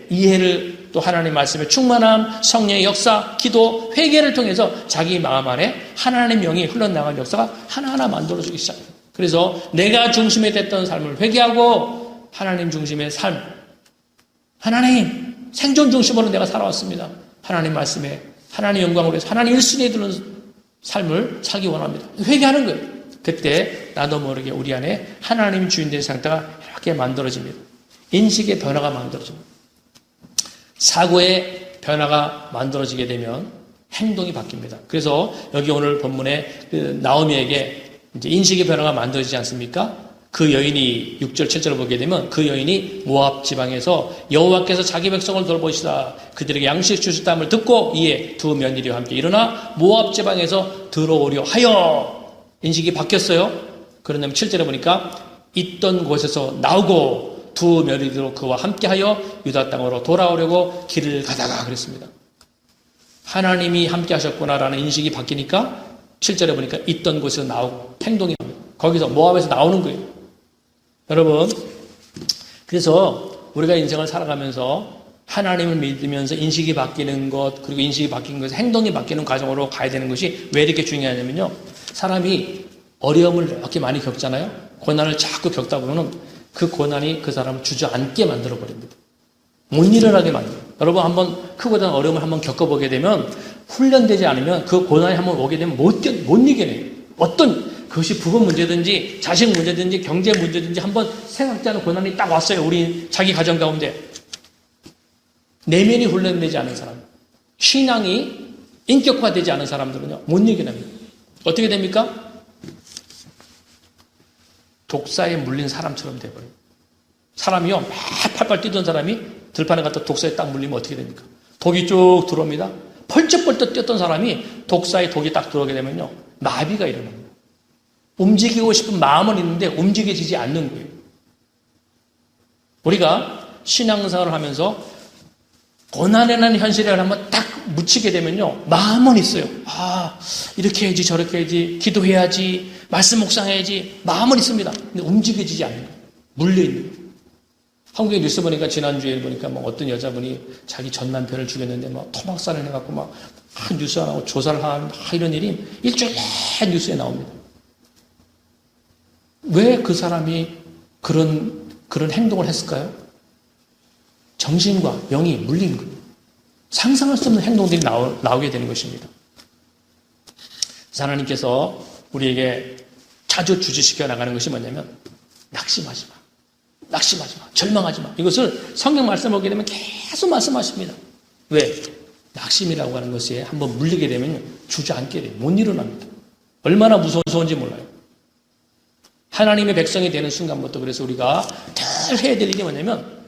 이해를, 또 하나님의 말씀의 충만함, 성령의 역사, 기도, 회개를 통해서 자기 마음 안에 하나님의 영이 흘러나가는 역사가 하나하나 만들어지기 시작해요. 그래서 내가 중심에 됐던 삶을 회개하고 하나님 중심의 삶, 하나님 생존 중심으로 내가 살아왔습니다. 하나님 말씀에 하나님 영광을 위해서 하나님 1순위에 두는 삶을 살기 원합니다. 회개하는 거예요. 그때 나도 모르게 우리 안에 하나님 주인된 상태가 이렇게 만들어집니다. 인식의 변화가 만들어집니다. 사고의 변화가 만들어지게 되면 행동이 바뀝니다. 그래서 여기 오늘 본문에 나오미에게 이제 인식의 변화가 만들어지지 않습니까? 그 여인이 6절, 7절을 보게 되면 그 여인이 모압 지방에서 여호와께서 자기 백성을 돌보시다 그들에게 양식 주셨다함을 듣고 이에 두 며느리와 함께 일어나 모압 지방에서 들어오려 하여, 인식이 바뀌었어요. 그런 다음에 7절에 보니까 있던 곳에서 나오고 두 며느리도 그와 함께하여 유다 땅으로 돌아오려고 길을 가다가 그랬습니다. 하나님이 함께 하셨구나라는 인식이 바뀌니까 7절에 보니까 있던 곳에서 나오고 행동이 나옵니다. 거기서 모압에서 나오는 거예요. 여러분, 그래서 우리가 인생을 살아가면서 하나님을 믿으면서 인식이 바뀌는 것, 그리고 인식이 바뀐 것에서 행동이 바뀌는 과정으로 가야 되는 것이 왜 이렇게 중요하냐면요, 사람이 어려움을 이렇게 많이 겪잖아요. 고난을 자꾸 겪다 보면 그 고난이 그 사람을 주저앉게 만들어버립니다. 못 일어나게 만들어요. 여러분 한번 크고단 어려움을 한번 겪어보게 되면 훈련되지 않으면 그 고난이 한번 오게 되면 못 이겨내요. 어떤 그것이 부분 문제든지 자식 문제든지 경제 문제든지 한번 생각지 않은 고난이 딱 왔어요. 우리 자기 가정 가운데. 내면이 훈련되지 않은 사람, 신앙이 인격화되지 않은 사람들은요, 못 이겨냅니다. 어떻게 됩니까? 독사에 물린 사람처럼 돼버려요. 사람이요, 막 팔팔 뛰던 사람이 들판에 갔다 독사에 딱 물리면 어떻게 됩니까? 독이 쭉 들어옵니다. 펄쩍펄쩍 뛰었던 사람이 독사에 독이 딱 들어오게 되면요, 마비가 일어납니다. 움직이고 싶은 마음은 있는데 움직여지지 않는 거예요. 우리가 신앙생활을 하면서 고난이라는 현실에 한번 딱 묻히게 되면요, 마음은 있어요. 아, 이렇게 해야지, 저렇게 해야지, 기도해야지, 말씀 묵상해야지, 마음은 있습니다. 근데 움직여지지 않는 거예요. 물려있는 거예요. 한국의 뉴스 보니까 지난주에 보니까 뭐 어떤 여자분이 자기 전 남편을 죽였는데 막 토막살을 해갖고 막 뉴스 안 하고 조사를 하고 이런 일이 일주일 내 뉴스에 나옵니다. 왜 그 사람이 그런 행동을 했을까요? 정신과 영이 물린 거예요. 상상할 수 없는 행동들이 나오게 되는 것입니다. 하나님께서 우리에게 자주 주지시켜 나가는 것이 뭐냐면 낙심하지 마. 낙심하지 마. 절망하지 마. 이것을 성경 말씀을 보게 되면 계속 말씀하십니다. 왜? 낙심이라고 하는 것에 한번 물리게 되면 주저앉게 돼요. 못 일어납니다. 얼마나 무서운지 몰라요. 하나님의 백성이 되는 순간부터 그래서 우리가 늘 해야 될 일이 뭐냐면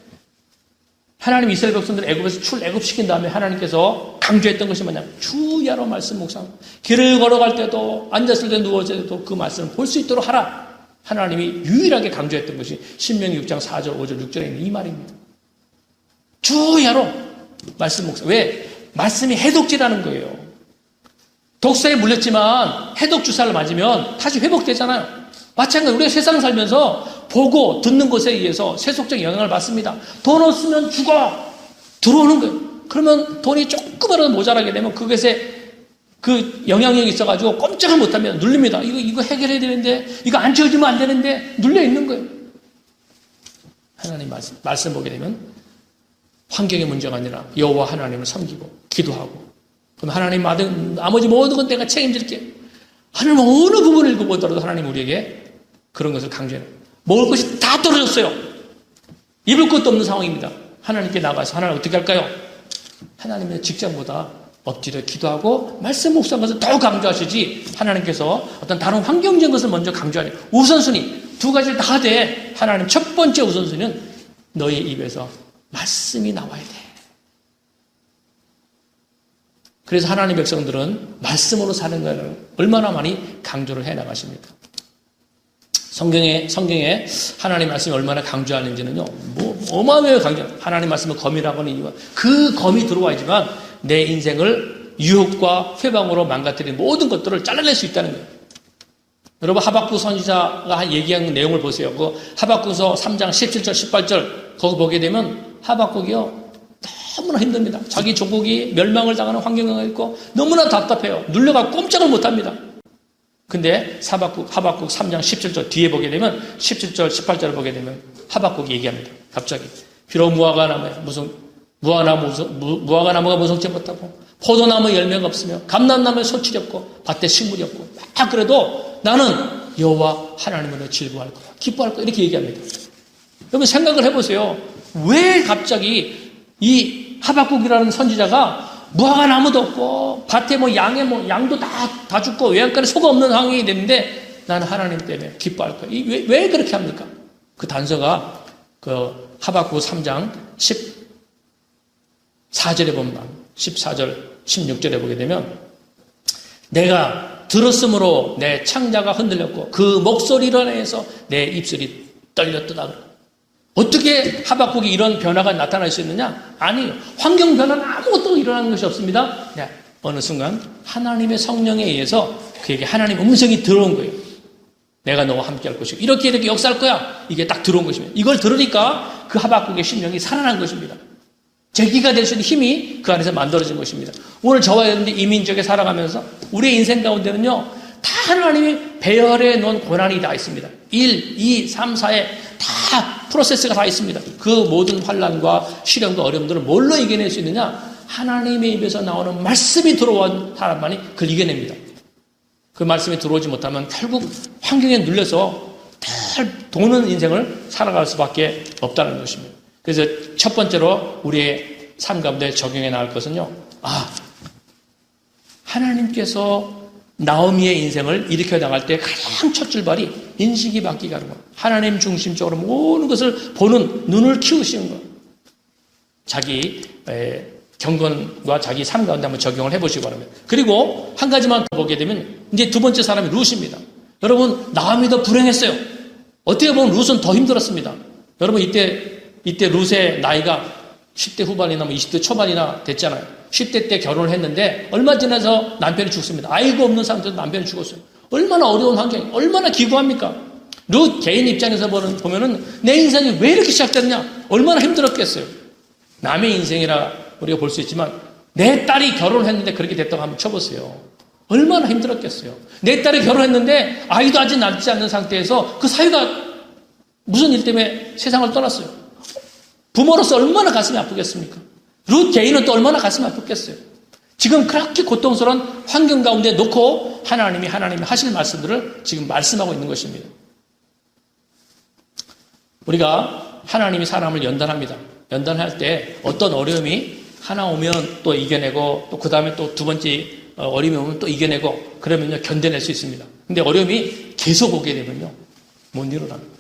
하나님 이스라엘 백성들을 애굽에서 애굽시킨 다음에 하나님께서 강조했던 것이 뭐냐면 주야로 말씀 묵상. 길을 걸어갈 때도 앉았을 때 누워있을 때도 그 말씀을 볼 수 있도록 하라. 하나님이 유일하게 강조했던 것이 신명기 6장 4절, 5절, 6절에 있는 이 말입니다. 주야로 말씀 묵상. 왜? 말씀이 해독제라는 거예요. 독사에 물렸지만 해독 주사를 맞으면 다시 회복되잖아요. 마찬가지로 우리가 세상 살면서 보고 듣는 것에 의해서 세속적 영향을 받습니다. 돈 없으면 죽어! 들어오는 거예요. 그러면 돈이 조금이라도 모자라게 되면 그것에 그 영향력이 있어가지고 꼼짝을 못하면 눌립니다. 이거 해결해야 되는데, 이거 안 채워주면 안 되는데, 눌려 있는 거예요. 하나님 말씀 보게 되면 환경의 문제가 아니라 여호와 하나님을 섬기고 기도하고, 그럼 하나님 나머지 모든 건 내가 책임질게. 하나님 어느 부분을 읽어보더라도 하나님 우리에게 그런 것을 강조해요. 먹을 것이 다 떨어졌어요. 입을 것도 없는 상황입니다. 하나님께 나가서 하나님 어떻게 할까요? 하나님의 직장보다 엎드려 기도하고 말씀 묵상한 것을 더 강조하시지 하나님께서 어떤 다른 환경적인 것을 먼저 강조하냐. 우선순위 두 가지를 다 하되 하나님 첫 번째 우선순위는 너의 입에서 말씀이 나와야 돼. 그래서 하나님 백성들은 말씀으로 사는 것을 얼마나 많이 강조를 해나가십니까? 성경에 하나님 말씀이 얼마나 강조하는지는요, 어마어마하게 강조. 하나님 말씀을 검이라고 하는 이유가 그 검이 들어와야지만 내 인생을 유혹과 회방으로 망가뜨리는 모든 것들을 잘라낼 수 있다는 거예요. 여러분 하박국 선지자가 얘기한 내용을 보세요. 그 하박국서 3장 17절 18절 거기 보게 되면 하박국이요 너무나 힘듭니다. 자기 조국이 멸망을 당하는 환경에 있고 너무나 답답해요. 눌려가 꼼짝을 못합니다. 근데 하박국 3장 17절 뒤에 보게 되면 17절 18절을 보게 되면 하박국이 얘기합니다. 갑자기 비록 무화과나무가 무성치 못하고 포도나무 열매가 없으며 감람나무에 소출이 없고 밭에 식물이 없고 막 그래도 나는 여호와 하나님으로 즐거워할 거야. 기뻐할 거야. 이렇게 얘기합니다. 여러분 생각을 해보세요. 왜 갑자기 이 하박국이라는 선지자가 무화과나무도 없고 밭에 양도 다 죽고 외양간에 소가 없는 상황이 됐는데 나는 하나님 때문에 기뻐할 거야. 왜 그렇게 합니까? 그 단서가 그 하박국 3장 14절에 보면 14절 16절에 보게 되면 내가 들었으므로 내 창자가 흔들렸고 그 목소리로 인해서 내 입술이 떨렸도다. 어떻게 하박국이 이런 변화가 나타날 수 있느냐? 아니요. 환경 변화는 아무것도 일어나는 것이 없습니다. 네. 어느 순간 하나님의 성령에 의해서 그에게 하나님의 음성이 들어온 거예요. 내가 너와 함께 할 것이고 이렇게 역사할 거야. 이게 딱 들어온 것입니다. 이걸 들으니까 그 하박국의 심령이 살아난 것입니다. 제기가 될 수 있는 힘이 그 안에서 만들어진 것입니다. 오늘 저와 여러분들이 이민족에 살아가면서 우리의 인생 가운데는요. 다 하나님이 배열해 놓은 고난이 다 있습니다. 1, 2, 3, 4에 다 프로세스가 다 있습니다. 그 모든 환난과 시련과 어려움들을 뭘로 이겨낼 수 있느냐? 하나님의 입에서 나오는 말씀이 들어온 사람만이 그걸 이겨냅니다. 그 말씀이 들어오지 못하면 결국 환경에 눌려서 달 도는 인생을 살아갈 수밖에 없다는 것입니다. 그래서 첫 번째로 우리의 삶 가운데 적용해 나갈 것은요. 하나님께서 나오미의 인생을 일으켜 나갈 때 가장 첫 출발이 인식이 바뀌게 하는 거예요. 하나님 중심적으로 모든 것을 보는 눈을 키우시는 거예요. 자기 경건과 자기 삶 가운데 한번 적용을 해보시기 바랍니다. 그리고 한 가지만 더 보게 되면 이제 두 번째 사람이 룻입니다. 여러분, 나오미도 불행했어요. 어떻게 보면 룻은 더 힘들었습니다. 여러분, 이때 룻의 나이가 10대 후반이나 20대 초반이나 됐잖아요. 10대 때 결혼을 했는데 얼마 지나서 남편이 죽습니다. 아이가 없는 상태에서 남편이 죽었어요. 얼마나 어려운 환경, 얼마나 기구합니까? 룻 개인 입장에서 보면은 내 인생이 왜 이렇게 시작됐냐? 얼마나 힘들었겠어요. 남의 인생이라 우리가 볼 수 있지만 내 딸이 결혼을 했는데 그렇게 됐다고 한번 쳐보세요. 얼마나 힘들었겠어요. 내 딸이 결혼했는데 아이도 아직 낳지 않는 상태에서 그 사유가 무슨 일 때문에 세상을 떠났어요. 부모로서 얼마나 가슴이 아프겠습니까? 룻 개인은 또 얼마나 가슴이 아프겠어요. 지금 그렇게 고통스러운 환경 가운데 놓고 하나님이 하실 말씀들을 지금 말씀하고 있는 것입니다. 우리가 하나님이 사람을 연단합니다. 연단할 때 어떤 어려움이 하나 오면 또 이겨내고 또 그 다음에 또 두 번째 어려움이 오면 또 이겨내고 그러면요 견뎌낼 수 있습니다. 근데 어려움이 계속 오게 되면요 못 일어납니다.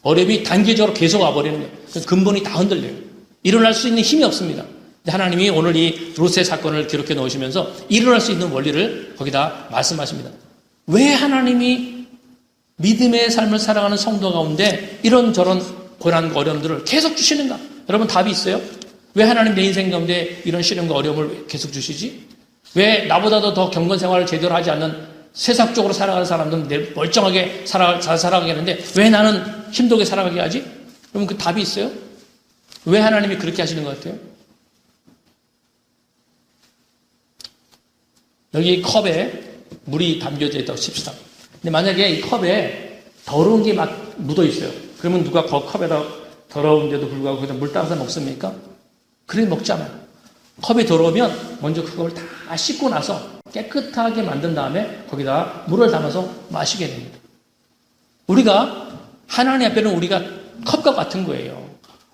어려움이 단계적으로 계속 와버리는 거예요. 근본이 다 흔들려요. 일어날 수 있는 힘이 없습니다. 하나님이 오늘 이 룻의 사건을 기록해 놓으시면서 일어날 수 있는 원리를 거기다 말씀하십니다. 왜 하나님이 믿음의 삶을 살아가는 성도 가운데 이런저런 고난과 어려움들을 계속 주시는가? 여러분 답이 있어요? 왜 하나님 내 인생 가운데 이런 시련과 어려움을 계속 주시지? 왜 나보다도 더 경건 생활을 제대로 하지 않는 세상적으로 살아가는 사람들은 멀쩡하게 잘 살아가게 하는데 왜 나는 힘들게 살아가게 하지? 그러면 그 답이 있어요? 왜 하나님이 그렇게 하시는 것 같아요? 여기 컵에 물이 담겨져 있다고 칩시다. 근데 만약에 이 컵에 더러운 게 막 묻어 있어요. 그러면 누가 그 컵에다 더러운데도 불구하고 거기다 물 따라서 먹습니까? 그래 먹잖아요. 컵이 더러우면 먼저 그걸 다 씻고 나서 깨끗하게 만든 다음에 거기다 물을 담아서 마시게 됩니다. 우리가 하나님 앞에는 우리가 컵과 같은 거예요.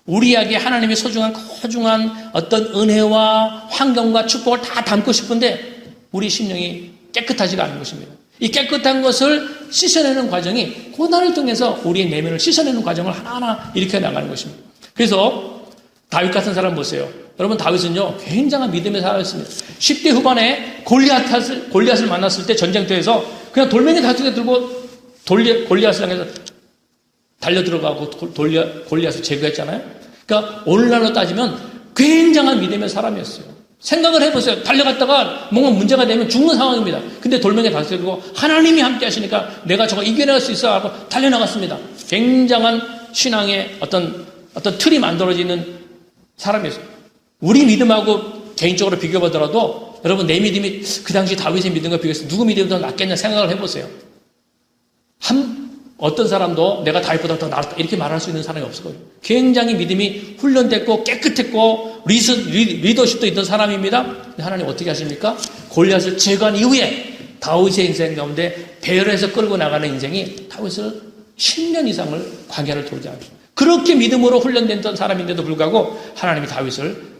우리에게 하나님의 소중한 어떤 은혜와 환경과 축복을 다 담고 싶은데 우리 심령이 깨끗하지가 않은 것입니다. 이 깨끗한 것을 씻어내는 과정이 고난을 통해서 우리의 내면을 씻어내는 과정을 하나하나 일으켜 나가는 것입니다. 그래서 다윗 같은 사람 보세요. 여러분 다윗은요 굉장한 믿음의 사람이었습니다. 10대 후반에 골리앗을 만났을 때 전쟁터에서 그냥 돌멩이 다섯 개 들고 골리앗을 향해서 달려 들어가고 골리앗을 제거했잖아요. 그러니까 오늘날로 따지면 굉장한 믿음의 사람이었어요. 생각을 해보세요. 달려갔다가 뭔가 문제가 되면 죽는 상황입니다. 근데 돌멩이 다섯 개 들고 하나님이 함께 하시니까 내가 저거 이겨낼 수 있어 하고 달려나갔습니다. 굉장한 신앙의 어떤 틀이 만들어지는 사람이었어요. 우리 믿음하고 개인적으로 비교해보더라도 여러분 내 믿음이 그 당시 다윗의 믿음과 비교해서 누구 믿음이 더 낫겠냐 생각을 해보세요. 어떤 사람도 내가 다윗보다 더 낫다 이렇게 말할 수 있는 사람이 없었거든요. 굉장히 믿음이 훈련됐고 깨끗했고 리더십도 있던 사람입니다. 하나님 어떻게 하십니까? 골리앗을 제거한 이후에 다윗의 인생 가운데 배열해서 끌고 나가는 인생이 다윗을 10년 이상을 광야를 돌게 합니다. 그렇게 믿음으로 훈련된 사람인데도 불구하고 하나님이 다윗을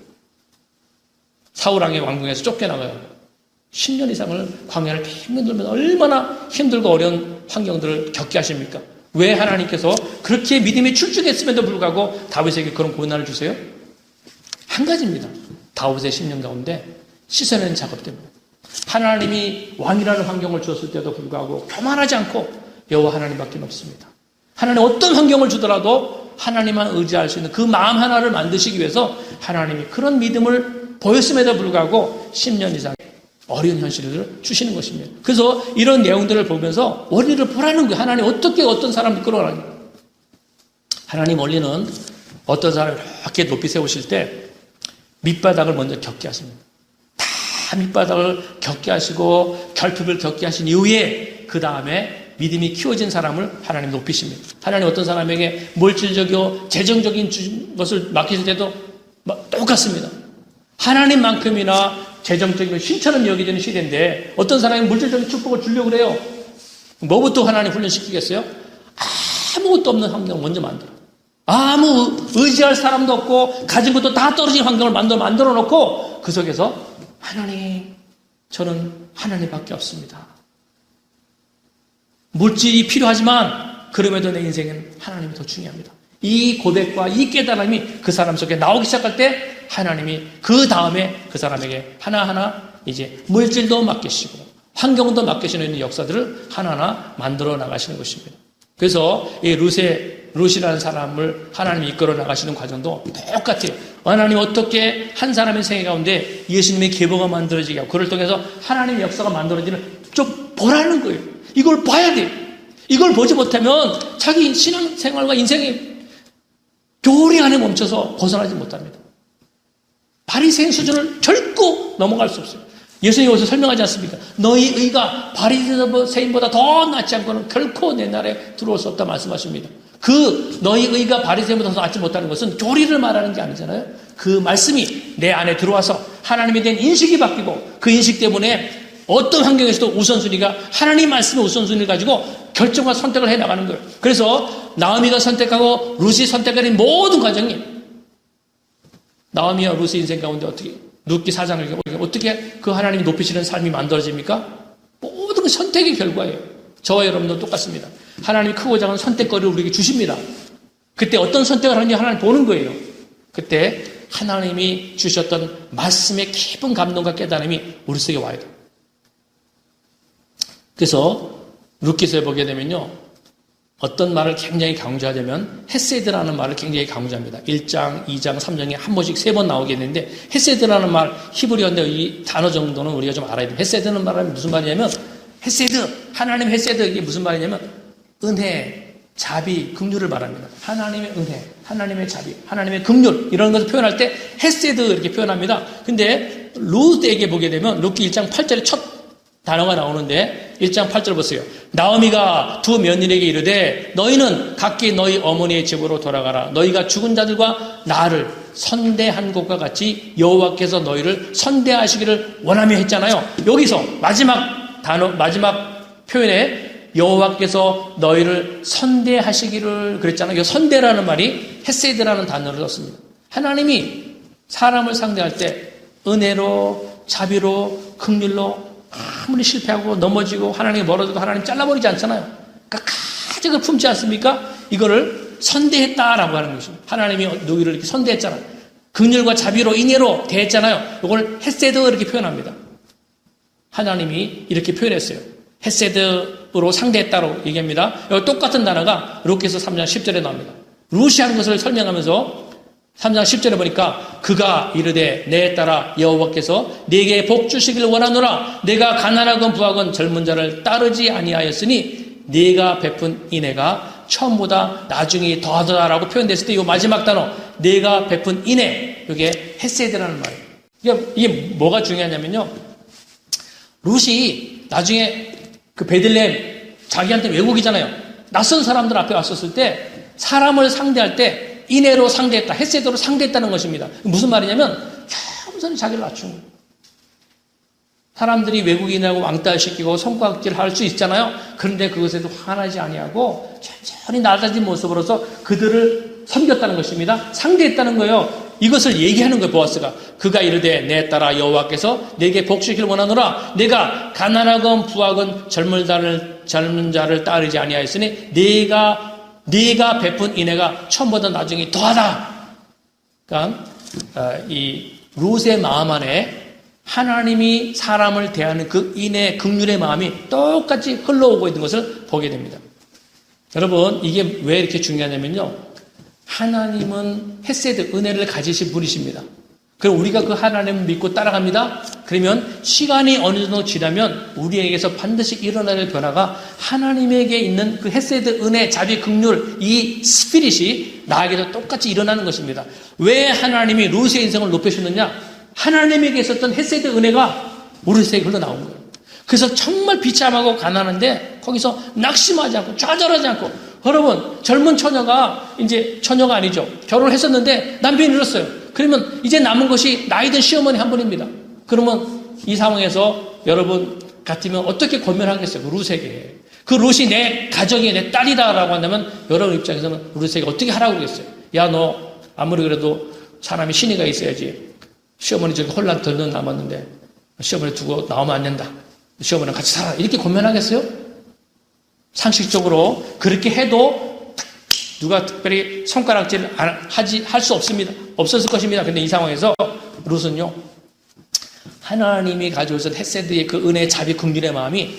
사울왕의 왕궁에서 쫓겨나가요. 10년 이상을 광야를 빙빙 돌면서 얼마나 힘들고 어려운 환경들을 겪게 하십니까? 왜 하나님께서 그렇게 믿음이 출중했음에도 불구하고 다윗에게 그런 고난을 주세요? 한 가지입니다. 다윗의 10년 가운데 씻어내는 작업 때문에. 하나님이 왕이라는 환경을 주었을 때도 불구하고 교만하지 않고 여호와 하나님밖에 없습니다. 하나님 어떤 환경을 주더라도 하나님만 의지할 수 있는 그 마음 하나를 만드시기 위해서 하나님이 그런 믿음을 보였음에도 불구하고 10년 이상 어려운 현실을 주시는 것입니다. 그래서 이런 내용들을 보면서 원리를 보라는 거예요. 하나님 어떻게 어떤 사람을 끌어가는가. 하나님 원리는 어떤 사람을 이렇게 높이 세우실 때 밑바닥을 먼저 겪게 하십니다. 다 밑바닥을 겪게 하시고 결핍을 겪게 하신 이후에 그 다음에 믿음이 키워진 사람을 하나님 높이십니다. 하나님 어떤 사람에게 물질적이고 재정적인 것을 맡기실 때도 똑같습니다. 하나님만큼이나 재정적이고 신처럼 여겨지는 시대인데 어떤 사람이 물질적인 축복을 주려고 그래요. 뭐부터 하나님 훈련시키겠어요? 아무것도 없는 환경을 먼저 만들어. 아무 의지할 사람도 없고 가진 것도 다 떨어진 환경을 만들어 놓고 그 속에서 하나님, 저는 하나님밖에 없습니다. 물질이 필요하지만 그럼에도 내 인생은 하나님이 더 중요합니다. 이 고백과 이 깨달음이 그 사람 속에 나오기 시작할 때 하나님이 그 다음에 그 사람에게 하나하나 이제 물질도 맡기시고 환경도 맡기시는 역사들을 하나하나 만들어 나가시는 것입니다. 그래서 이 룻이라는 사람을 하나님이 이끌어 나가시는 과정도 똑같아요. 하나님 어떻게 한 사람의 생애 가운데 예수님의 계보가 만들어지게 하고 그를 통해서 하나님의 역사가 만들어지는 좀 보라는 거예요. 이걸 봐야 돼요. 이걸 보지 못하면 자기 신앙생활과 인생이 교리 안에 멈춰서 벗어나지 못합니다. 바리새인 수준을 결코 넘어갈 수 없어요. 예수님이 여기서 설명하지 않습니까? 너희 의가 바리새인보다 더 낫지 않고는 결코 내 나라에 들어올 수 없다 말씀하십니다. 그 너희 의가 바리새인보다 더 낫지 못하는 것은 교리를 말하는 게 아니잖아요. 그 말씀이 내 안에 들어와서 하나님에 대한 인식이 바뀌고 그 인식 때문에 어떤 환경에서도 우선순위가 하나님 말씀의 우선순위를 가지고 결정과 선택을 해나가는 거예요. 그래서 나오미가 선택하고 룻이 선택하는 모든 과정이 나오미와 룻의 인생 가운데 어떻게 룻기 4장을 어떻게 그 하나님이 높이시는 삶이 만들어집니까? 모든 건 선택의 결과예요. 저와 여러분도 똑같습니다. 하나님이 크고 작은 선택거리를 우리에게 주십니다. 그때 어떤 선택을 하는지 하나님 보는 거예요. 그때 하나님이 주셨던 말씀의 깊은 감동과 깨달음이 우리 속에 와야 돼요. 그래서 룻기서에 보게 되면요. 어떤 말을 굉장히 강조하자면 헤세드라는 말을 굉장히 강조합니다. 1장, 2장, 3장에 한 번씩 3번 나오게 되는데 헤세드라는 말, 히브리어인데 이 단어 정도는 우리가 좀 알아야 돼요. 헤세드는 말은 무슨 말이냐면 헤세드, 하나님 헤세드 이게 무슨 말이냐면 은혜, 자비, 긍휼을 말합니다. 하나님의 은혜, 하나님의 자비, 하나님의 긍휼 이런 것을 표현할 때 헤세드 이렇게 표현합니다. 근데 룻에게 보게 되면 룻기 1장 8절에 첫 단어가 나오는데 1장 8절 보세요. 나오미가 두 며느리에게 이르되 너희는 각기 너희 어머니의 집으로 돌아가라. 너희가 죽은 자들과 나를 선대한 것과 같이 여호와께서 너희를 선대하시기를 원하며 했잖아요. 여기서 마지막 단어, 마지막 표현에 여호와께서 너희를 선대하시기를 그랬잖아요. 이 선대라는 말이 헤세드라는 단어를 썼습니다. 하나님이 사람을 상대할 때 은혜로, 자비로, 긍휼로 아무리 실패하고 넘어지고 하나님이 멀어져도 하나님 잘라버리지 않잖아요. 그러니까 가족을 품지 않습니까? 이거를 선대했다라고 하는 것입니다. 하나님이 너희를 이렇게 선대했잖아요. 긍휼과 자비로 인애로 대했잖아요. 이걸 헤세드 이렇게 표현합니다. 하나님이 이렇게 표현했어요. 헤세드로 상대했다고 얘기합니다. 여기 똑같은 단어가 룻기서 3장 10절에 나옵니다. 룻이 하는 것을 설명하면서 3장 10절에 보니까 그가 이르되 내에 따라 여호와께서 네게 복 주시길 원하노라. 내가 가난하건 부하건 젊은 자를 따르지 아니하였으니 네가 베푼 인애가 처음보다 나중에 더하더라라고 표현됐을 때 이 마지막 단어 네가 베푼 인애 이게 헤세드라는 말이에요. 이게 뭐가 중요하냐면요. 룻이 나중에 그 베들레헴 자기한테 외국이잖아요. 낯선 사람들 앞에 왔었을 때 사람을 상대할 때 인애로 상대했다. 헤세드로 상대했다는 것입니다. 무슨 말이냐면 겸손히 자기를 낮춘 거예요. 사람들이 외국인하고 왕따시키고 손가락질 할 수 있잖아요. 그런데 그것에도 화나지 아니하고 천천히 낮아진 모습으로서 그들을 섬겼다는 것입니다. 상대했다는 거예요. 이것을 얘기하는 거예요. 보아스가. 그가 이르되 내 따라 여호와께서 내게 복주시기를 원하노라. 내가 가난하건 부하건 젊은 자를 따르지 아니하였으니 네가 베푼 인애가 처음보다 나중에 더하다. 그러니까 이 룻의 마음 안에 하나님이 사람을 대하는 그 인애, 긍휼의 마음이 똑같이 흘러오고 있는 것을 보게 됩니다. 여러분 이게 왜 이렇게 중요하냐면요. 하나님은 헤세드, 은혜를 가지신 분이십니다. 그럼 우리가 그 하나님을 믿고 따라갑니다. 그러면 시간이 어느 정도 지나면 우리에게서 반드시 일어나는 변화가 하나님에게 있는 그 헤세드, 은혜, 자비, 긍휼 이 스피릿이 나에게도 똑같이 일어나는 것입니다. 왜 하나님이 룻의 인생을 높여주느냐? 하나님에게 있었던 헤세드, 은혜가 우리 세계에 흘러나온 거예요. 그래서 정말 비참하고 가난한데 거기서 낙심하지 않고 좌절하지 않고, 여러분 젊은 처녀가 이제 처녀가 아니죠. 결혼을 했었는데 남편이 잃었어요. 그러면 이제 남은 것이 나이든 시어머니 한 분입니다. 그러면 이 상황에서 여러분 같으면 어떻게 권면하겠어요? 그 룻에게. 그 룻이 내 가정이 내 딸이다라고 한다면 여러분 입장에서는 룻에게 어떻게 하라고 그러겠어요? 야, 너 아무리 그래도 사람이 신의가 있어야지. 시어머니 저기 혼란 덜는 남았는데 시어머니 두고 나오면 안 된다. 시어머니랑 같이 살아. 이렇게 권면하겠어요? 상식적으로 그렇게 해도 누가 특별히 손가락질 할 수 없습니다. 없었을 것입니다. 근데 이 상황에서 룻은요, 하나님이 가져오신 헤세드의 그 은혜의 자비 긍휼의 마음이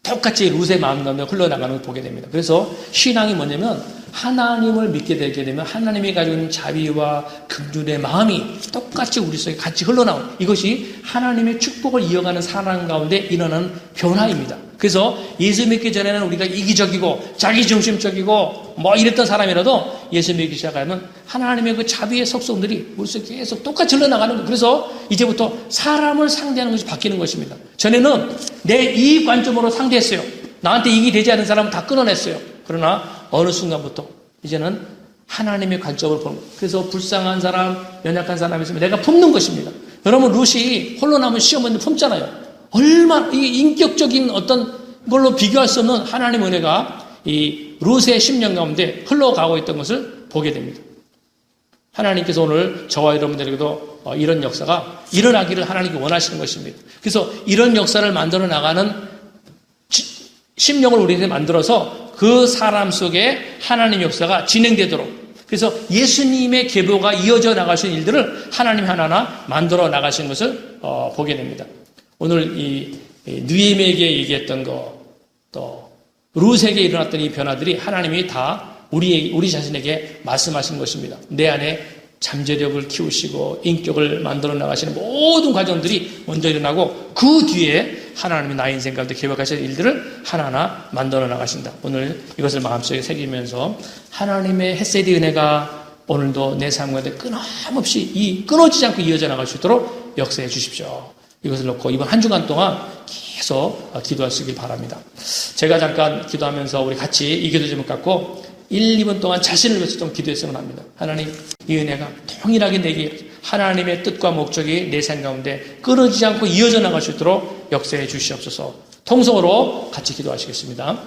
똑같이 룻의 마음 가운데 흘러나가는 걸 보게 됩니다. 그래서 신앙이 뭐냐면 하나님을 믿게 되게 되면 하나님이 가지고 있는 자비와 긍휼의 마음이 똑같이 우리 속에 같이 흘러나오는, 이것이 하나님의 축복을 이어가는 사랑 가운데 일어나는 변화입니다. 그래서 예수 믿기 전에는 우리가 이기적이고 자기중심적이고 뭐 이랬던 사람이라도 예수 믿기 시작하면 하나님의 그 자비의 속성들이 우리 속에 계속 똑같이 흘러나가는 거예요. 그래서 이제부터 사람을 상대하는 것이 바뀌는 것입니다. 전에는 내 이익 관점으로 상대했어요. 나한테 이익이 되지 않는 사람은 다 끊어냈어요. 그러나 어느 순간부터 이제는 하나님의 관점을 보는 거예요. 그래서 불쌍한 사람, 연약한 사람이 있으면 내가 품는 것입니다. 여러분 룻이 홀로 남은 시어머니를 품잖아요. 얼마나 이 인격적인 어떤 걸로 비교할 수 없는 하나님의 은혜가 이 룻의 심령 가운데 흘러가고 있던 것을 보게 됩니다. 하나님께서 오늘 저와 여러분들에게도 이런 역사가 일어나기를 하나님께 원하시는 것입니다. 그래서 이런 역사를 만들어 나가는 심령을 우리에게 만들어서 그 사람 속에 하나님 역사가 진행되도록, 그래서 예수님의 계보가 이어져 나가시는 일들을 하나님 하나하나 만들어 나가시는 것을 보게 됩니다. 오늘 이 느헤미야에게 얘기했던 거, 또 룻에게 일어났던 이 변화들이 하나님이 다 우리 자신에게 말씀하신 것입니다. 내 안에 잠재력을 키우시고 인격을 만들어 나가시는 모든 과정들이 먼저 일어나고 그 뒤에 하나님이 나의 인생 가운데 계획하실 일들을 하나하나 만들어 나가신다. 오늘 이것을 마음속에 새기면서 하나님의 헤세드 은혜가 오늘도 내 삶 가운데 끊임없이 끊어지지 않고 이어져 나갈 수 있도록 역사해 주십시오. 이것을 놓고 이번 한 주간 동안 계속 기도하시길 바랍니다. 제가 잠깐 기도하면서 우리 같이 이 기도 제목 갖고 1, 2분 동안 자신을 위해서 좀 기도했으면 합니다. 하나님, 이 은혜가 통일하게 내게 하나님의 뜻과 목적이 내 삶 가운데 끊어지지 않고 이어져 나갈 수 있도록 역사해 주시옵소서. 통성으로 같이 기도하시겠습니다.